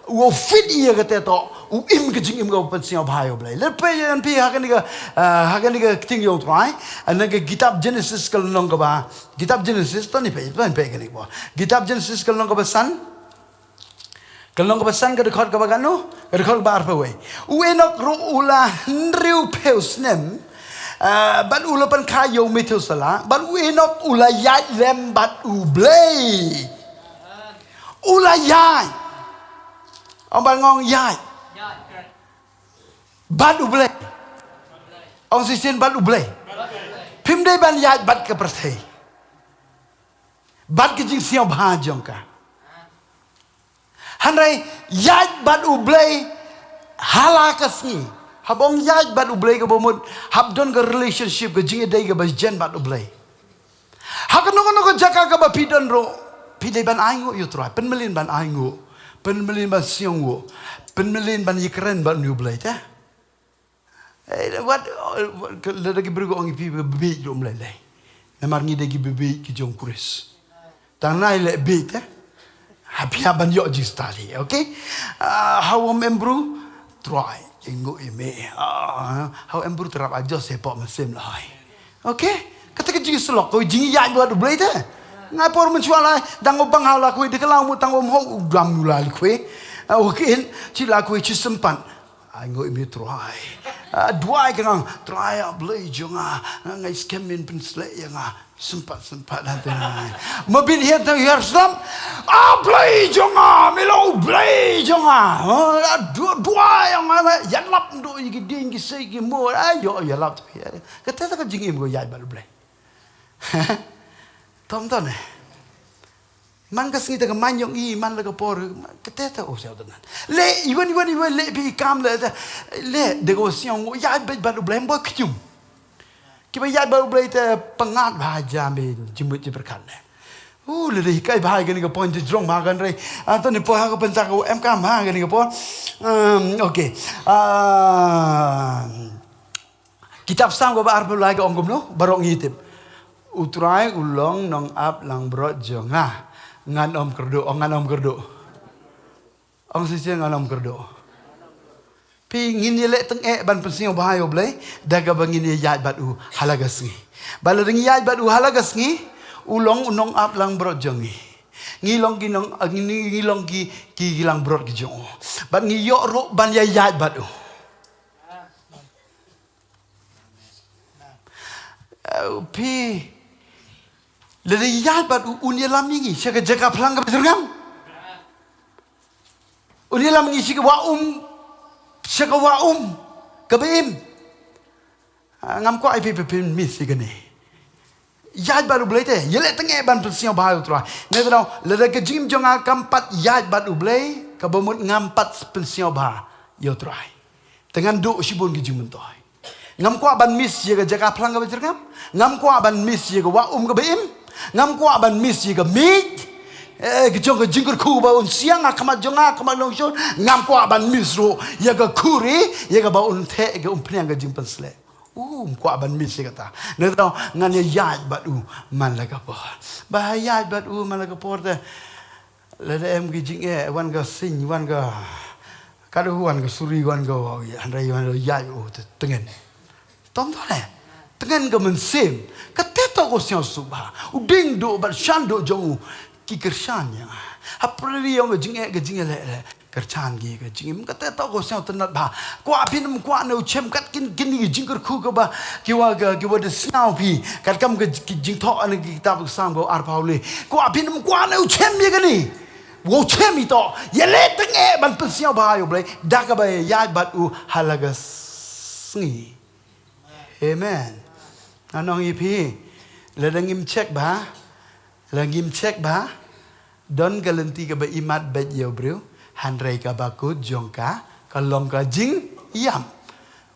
wo fit I ga te to im ga jing im ga pan sio bhayo blai le pe yan pi ha ga ni ga ting yo trai an ga kitab Genesis kal nong ga ba kitab Genesis to ni pe ga ni bo kitab Genesis kal nong ga ba san ga de khot ga ba ganu ga de khot ba ar pe we nok ru ula riu peus nem ban ula pan kha yo methu sala ban nok ula ya lem bat u blai ula ya ông ban ngon yai bad ublay ông sisin bad ublay phim đây ban yai bad ke perthei bad ke jing siao bha jong ka hanrai yai bad ublay hala kasni habong yai bad ublay ke bomut habdon ke relationship ke jing dai ke bajen bad ublay hakano ko jaka ke ba pidon ro pidai ban aingo yu trai penmelin ban aingo penmelin ban siong wo penmelin ban yikren ban new blade ya what le dagi bergo ongi pi bebe dom le namar ngi dagi bebe ki jong kuris tanai le be ta habia ban yo jistali okay how membru try ingo ime how membru terap aja sepak mesim lai okay kata ke jing selok ko jing ya buat blade ta ngai por mencuala dang obang hala kui de kalau mu tang om ho gam nulal kui okin chi la kui chi sempan ai ngoi mi try dua kang try blai jonga ngai skemin pensle yang sempat nanti mabin hian tang hiarsam blai jonga melo blai jonga dua yang yalap do gi ding gi sei gi mo ayo yalap kata ta jing im go yai bal blai Tom ton man ka sita ka man yung I man la ka por kateta o sa danan le iwan le bi kam le de go siong ya ba ba blem bo kyum ki ba ya ba blem te pangat ba jame jimut ji berkan le le kai ba ga ni ka point jong ma gan re antoni po ha ka pentak ko em ka ma ga ni ka po okay kitab sang go ba arbu lai ga ongom no barong hitip utrai ulong nong ap lang brot jonga ngan om kerdo ong sisi ngan om kerdo pi ngin yele teng ban pensing bahayo blai daga bangin yat bat u halagasngi balading yat bat u halagasngi ulong unong ap lang brot jongi ngilong ginong ngilong ki gilang brot gi jong ban ngi yo ro ban yat bat u pi le yat bat unya lam ni sega jaga plang ka bergam unya lam ni sega wa ka beim ngam ko ai pe mi sega ni yat bat ublai te yele tenge ban persio ba utra ne tro le ke jim jonga kampat yat bat ublai ka bomut ngampat persio ba yo trai dengan do sibon gi jim toy ngam ko ban mis sega jaga plang ka bergam ngam ko ban mis sega wa ka beim ngam ko ban mis ga mit Gejong ke jingkur ku baun siang akamat jonga akamat longshon ngam kwa ban misro ya ga kuri ya ga baun the ga umpnya ga jingpan sle kwa ban mis kata ne tau ngan ya yat bat man la ga por ba yat bat man la ga por de la em gi jing wan ga sing wan ga kadu wan ga suri wan ga andai wan yat tengen tom to le tengen ga mensim kateta ko siang subha uding do bat shando jong ki kershanya hapri yang ga jing le kerchan gi ga jing kateta ko siang tenat ba kwa pin kwa no chem kat kin gi jing ku ga ba ki wa de snau pi kat kam ga jing tho an gi ta bu sam go ar pauli kwa pin kwa no chem ye ga ni wo chem ito ye le tenge ban pen siang ba yo ble da ga ba ya bat halagas ngi amen anong ipi ledangim cek ba langim cek ba don galenti ka ba imat bet yo bro hanrei ka ba ku jongka kalong ka jing yam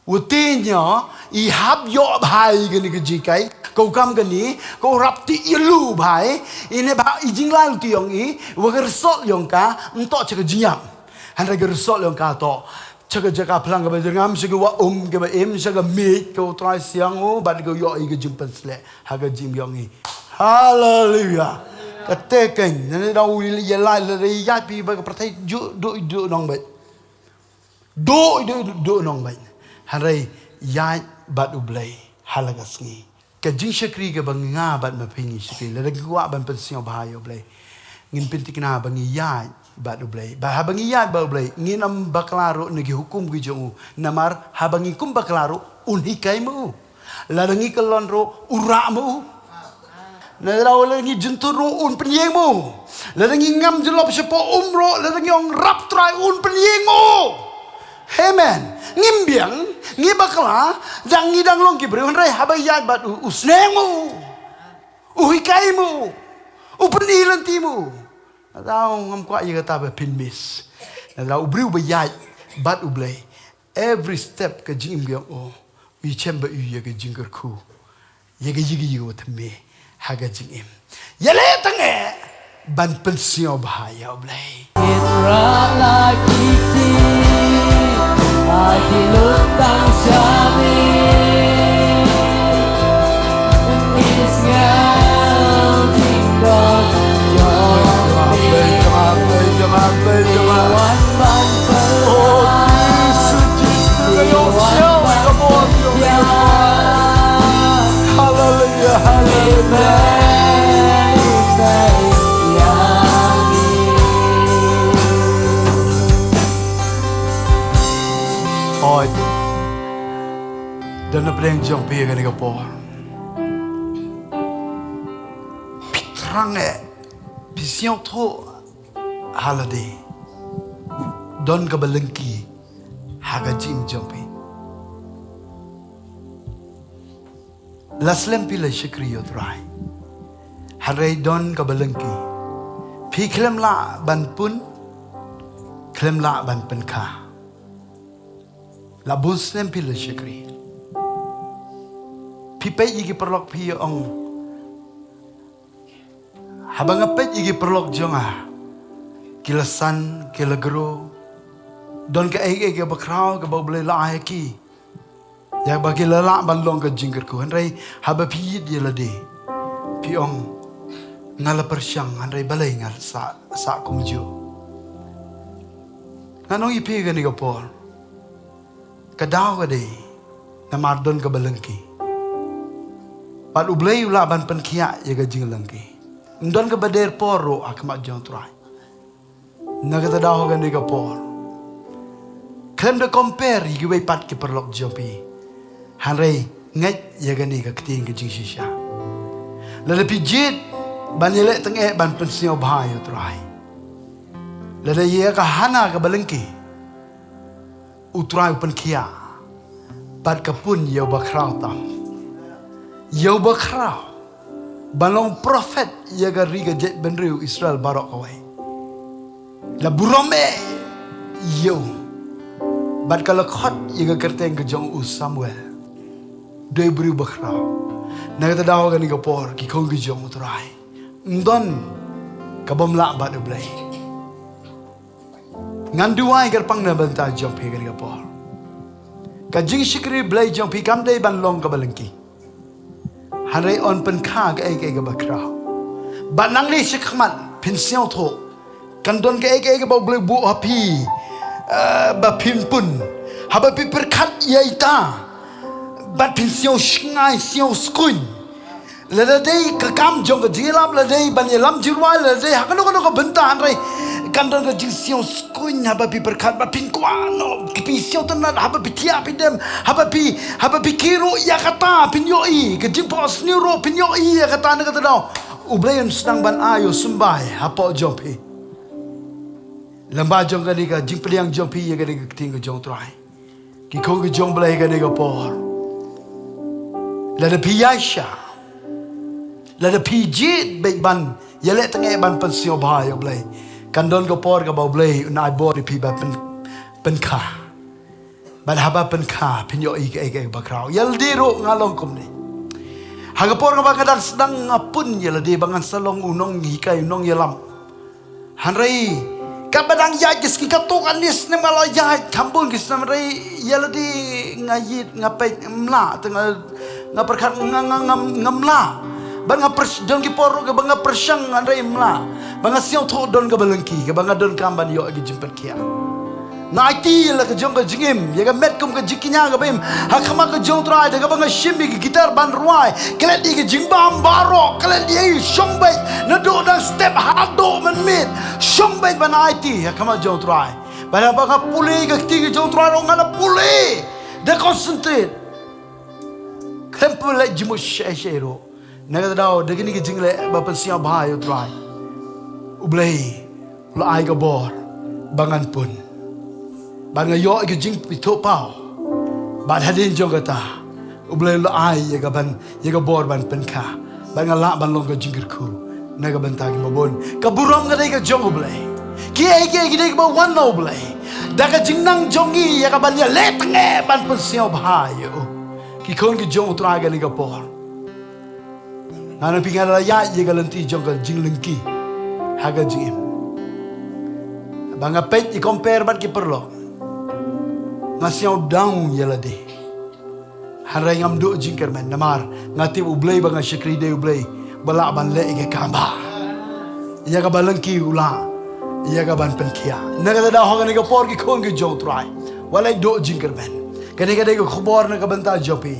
utinya i hab yo bhai gani ka jikai kau kam gani kau rapti ilu bhai ine ba i jing lai ti yong i wa ka resol yong ka nto chaka jingyam hanrei ka resol yong ka to chaka jaka plang ka ba ngam siga wa ka ba em siga meet kau try siang bad kau yo i ka jingpan sle ha ka jing yong i hallelujah kateken nene dau ye lai le ya pi ba ka prathai do nong ba do nong ba hanrei ya bat ublai halagas ngi ka jing shakri ka bang nga bat ma pingi shakri le gwa ban pensio ba yo blai ngin pintik na bang ya bat ublai ba ha bang ya ba ublai ngin am baklaro ngi hukum gi jong namar ha bang kum baklaro unhikai mu la ngi kalon ro ura mu na raw la ngi junturo un penyeng mu la ngi ngam jelop sepo umro la ngi ong rap try un penyeng mu amen ngimbiang ngi bakla dang ngi dang long ki bre rai habayat bat usnemu uhikaimu upenilantimu adau ngam kwa ye kata ba pinmis adau briu bayat bat ublay every step ka jing biang wi chemba ye ka jingker ku ye ka yigi yo tme haga jing im yele tange ban pensio bahaya ublay Hati lutang syami Ngisngau tinggal Jangan Wan ban pelan Hallelujah, hallelujah. Dan na preng jong pi gani ka por. Pitrang vision tho halade. Don ka balengki haga jing jong pi. Laslem pi la shikri yo try. Harai don ka balengki. Pi klem la ban pun klem la ban pen ka. La buslem pi la shikri. Pipay igi perlok piyo ong habang apet igi perlok jonga kilasan kilagro don ka ege ke bakraw ka boleh la ki ya bagi lala balong ka jingker ku hanrai haba pi dia lade pi ong ngala persyang hanrai balai ngal sa kumju nanong ipi ka ni ka por kadaw ka de namar don ka balengki Pat ublay ula ban penkia ya gajing langki. Ndon ke bader poro akmat jong trai. Nagata dah gan diga por. Klem de compare yi wei pat ke perlok jopi. Hanrei ngai ya gani ka kting ke jing shisha. Lele pijit ban yele teng ban pensio bhayo trai. Lele ye ka hana ka balengki. Utrai penkia. Pat kapun ya bakrau tam. Yau bakrau balong prophet yaga riga jet benriu Israel barok kawai la burome yau bad kalakot yaga kerteng ke jong Samuel doi beriu bakrau nagata daw gani kapor ki kong ki jong utrai ndon kabomla ba de blay ngan duai gar pang na banta jong pi gar por ka jing shikri blay jong pi kam dei ban long ka balengki hanrei on pen kha ga ai ga bakra ba nang ni shikman pin siao tho kan don ga ai ga ba blay bu hapi ba pin pun haba pi perkat yaita bat pin siao shngai siao skun la dei ka kam jong ga jilam la dei ban yelam jirwai la dei hakano ka benta hanrei kan don ga jing siao skun haba pi perkat ba pin kwa no pi siao tan haba pi tia pi dem haba pi kiro ya kata pin yo i ka jing pos ni ro pin yo i ya kata na kata dau ublayon sedang ban ayo sumbai hapo jong pi lamba jong ga ni ka jing peliang jong pi ya ga ni ting ga jong trai ki ko ga jong blai ga ni ga por la de pi yaisha la de pi jit be ban ya le tang e ban pen sio ba yo blai kan don ga por ga ba blai nai bo di pi ba pen kha ban haba pen kha pin yo i ga ba krau yal di ro ngalong kum ni haga por ga ba kadang sedang ngapun ya la di bangan salong unong hi kai unong yalam hanrei kabadang ya gis ki katok anis ne malaya kambun gis na rei ya la di ngayit ngapai mla tengah ngaperkat ngamla banga pers don ki poro ke banga persang andai mla banga siang tho don ke balengki ke banga don kamban yo agi jempet kia naiti la ke jong ke jingim ya ke met kum ke jikinya ke bim hakama ke jong trai de ke banga shimbi ke gitar ban ruai kelet di ke jingbam baro kelet di shongbai na do dan step hado men mit shongbai ban naiti hakama jong trai banga banga puli ke ti jong trai ro ngala puli de concentrate kempul jimu sheshero naga dao degini ke jingle ba pensia bhayo trai ublei lo ai ga bor bangan pun banga yo ke jing pito pau ba hadin jongata ublei lo ai ya ga bor ban penkha banga la ban long ga jingir ku naga banta ki mabon ka buram ga dai ga jong ublei ki ai ke dai ba wan no ublei daga jingnang jongi ya ga ban ya le tnge ban pensia bhayo ki kon ke jong trai ga ni ga bor Nana pingal raya ye galanti jonggal jinglengki haga jingim. Banga pet i compare bat ki perlo. Ngasiau down yelade. Harai ngam do jingkerman namar ngati ublay banga shikri de ublay bala ban le ke kamba. Iya ka balengki ula. Iya ka ban penkia. Naga da hoga ni ka por ki khong ki jong try. Walai do jingkerman. Kani ka de ko khobor na ka banta jopi.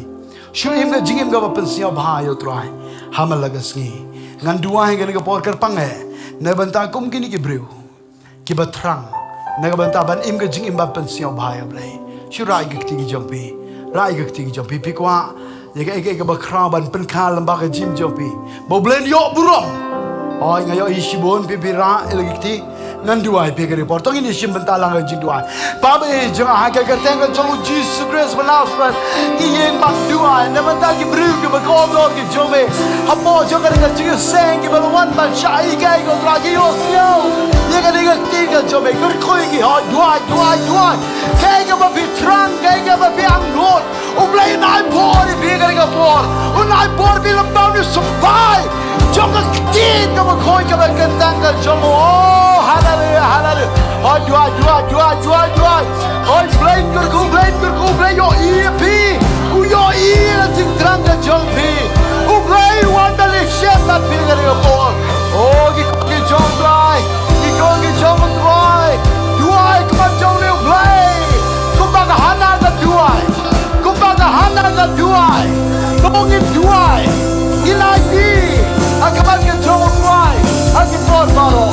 Shuim ga jingim ga pensia bhayo try. Hamal lagasngi ngan dua yang ga por kar pange na banta kum kini ki breu ki batrang na banta ban im ga jing im ba pension bhai ablai shurai ga ti jompi rai ga ti jompi pi kwa ye ga ba kra ban pen kha lamba ga jim jompi bo blen yo burom oi nga yo ishibon pi ra elgi ti ngan dua pi ga report tong ini shim banta lang ga jing dua pa be jang ha ga teng ga jong Jesus Christ banaus but yen ba dua na banta ki breu ga ba ko do ki jome hapo jong ga jing seng ki ba wan ba shai ga go dra gi yo sio ye ga ti ga jome kur khoi ki ha dua kai ga ba pi trang kai ga ba pi ang not ublai nai por pi ga por unai por pi lambau ni subai jong ga ti ga ba khoi ga ba kentang ga jomo hallelujah oh dua oh blame kur yo EP yo la ting trang ga jong pi ublai wanda le shet na pi ga por oh ki jong dai ki jong dai kuma jong le ublai kuma ga hana ga dua kongin dua ilagi akaban ke jong dai aki por maro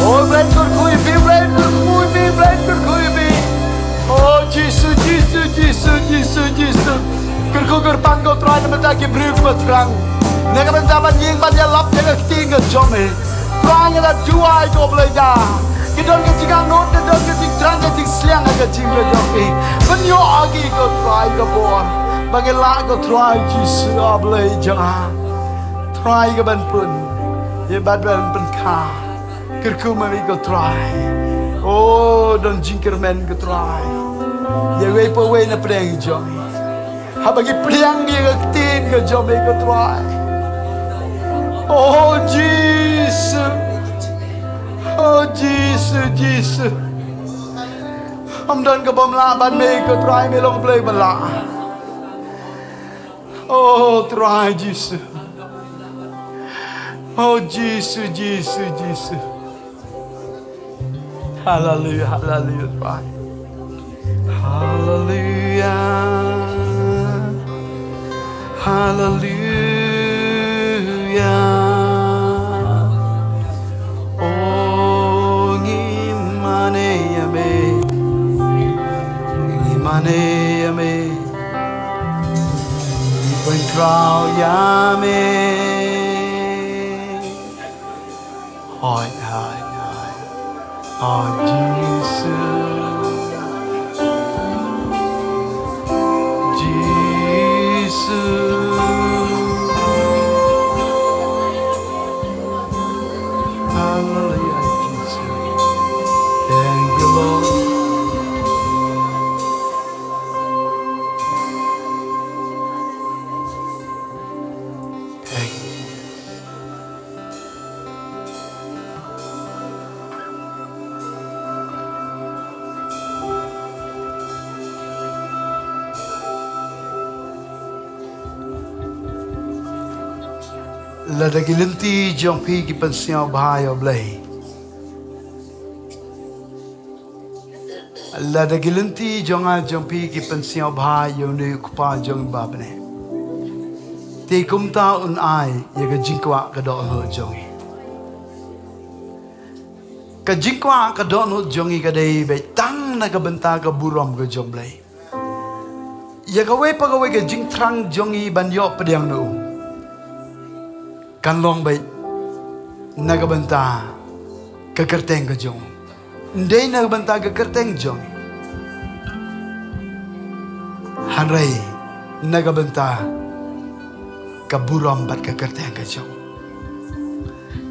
oh blame kur kui bi oh Jesus kur panggo try na mataki bruk matrang nega bentaban ying ban ya lap ya ting ga jome prang na dua go bleda kidon ke jigang not de don ke ting trang ke ting sliang ga jing ga jopi ban yo agi go try ga bor bagela go try Jesus ablay jang try ga ban pun ye bad ban kha kirku mari go try oh don jingkerman go try ye we po we na preng jong habagi priang dia ke tin ke jom ke try oh Jesus Oh Jesus, Jesus. Ông đơn cái bom lạ ban mê cái try mê long play ban lạ. Oh try Jesus. Oh Jesus, Jesus, Jesus. Hallelujah, hallelujah, try. Hallelujah. Hallelujah. Oh, ngimane ame. Ngimane ame. Ipan krao yame. Hoi, hoi, hoi. Oh, Jesus. Jesus. Hallelujah, Jesus. Thank you, Lord. Thank you. Lada gilinti jong pi ki pensiao bahayo blay. Lada gilinti jong pi ki pensiao bahayo ni kupa jong babne. Ti kum ta un ai ye ka jingkwa ka do ho jongi. Ka jingkwa ka do no jongi ka dei be tang na ka benta ka burom ka jong blay. Ye ka we pa ka we ka jing trang jongi ban yo pediang no. Kan long bay nagabanta kakerteng ka jong. Hindi nagabanta kakerteng jong. Hanray nagabanta kaburam bat kakerteng ka jong.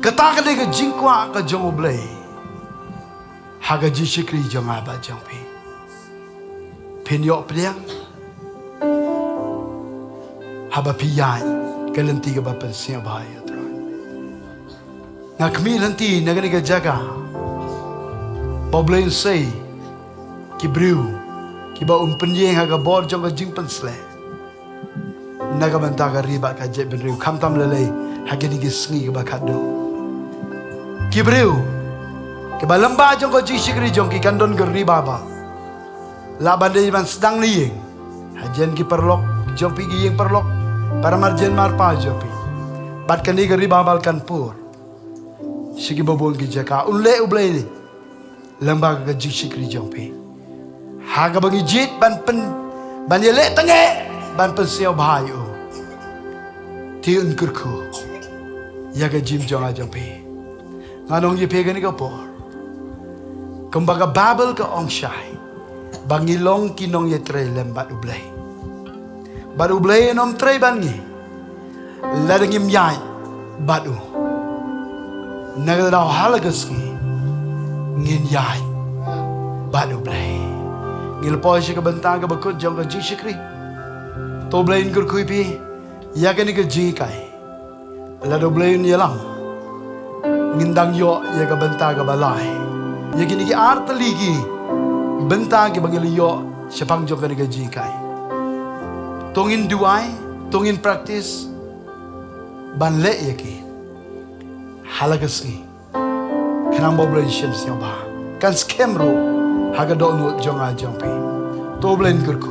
Katakade ka jingkwa ka jong oblay. Haga jishikri jong aba jong pi. Pinyo piliang. Haba piyay. Kalanti ka ba pansiya bahaya tro. Nga kami lanti nagani ka jaga. Poblain say kibriw kiba umpenyeng haga bor jong ka jing pansle. Nagamanta ka riba ka jet benriw kamtam lalay hagani ka sngi ka ba kado. Kibriw kiba lamba jong ka jing shikri jong ki kandon ka riba ba. Laban day man sedang niyeng. Hajen ki perlok jong pigi yang perlok. Para marjen marpa jopi. Bat kani gari babal kan pur. Sigi bobol gi jaka unle ublay ni. Lembaga ga jikri jopi. Haga bagi jit ban pen ban yele tenge ban pen siaw bahayo. Ti un kurku. Yaga jim jonga jopi. Nganong yipe gani ka por. Kumbaga babel ka ongshai. Bangilong kinong yetre lembat ublay. Baru blay nom tray bangi. Ladangim yai badu. Nagadaw halagaski. Ngin yai badu blay. Ngilpo siya kabantang kabakot jong ka jishikri. To blayin kurkuy pi. Yakan ka jikay. Lado blayin yalang. Ngindang yo ya kabantang kabalay. Yakin ki artaligi. Bentang ki bangiliyo siya pang jong ka jikay. Tungin duay, tungin practice, banle yaki, halagas ni, kanang mobilization siya ba? Kan skemro, haga doon jong pi, toblen kurku,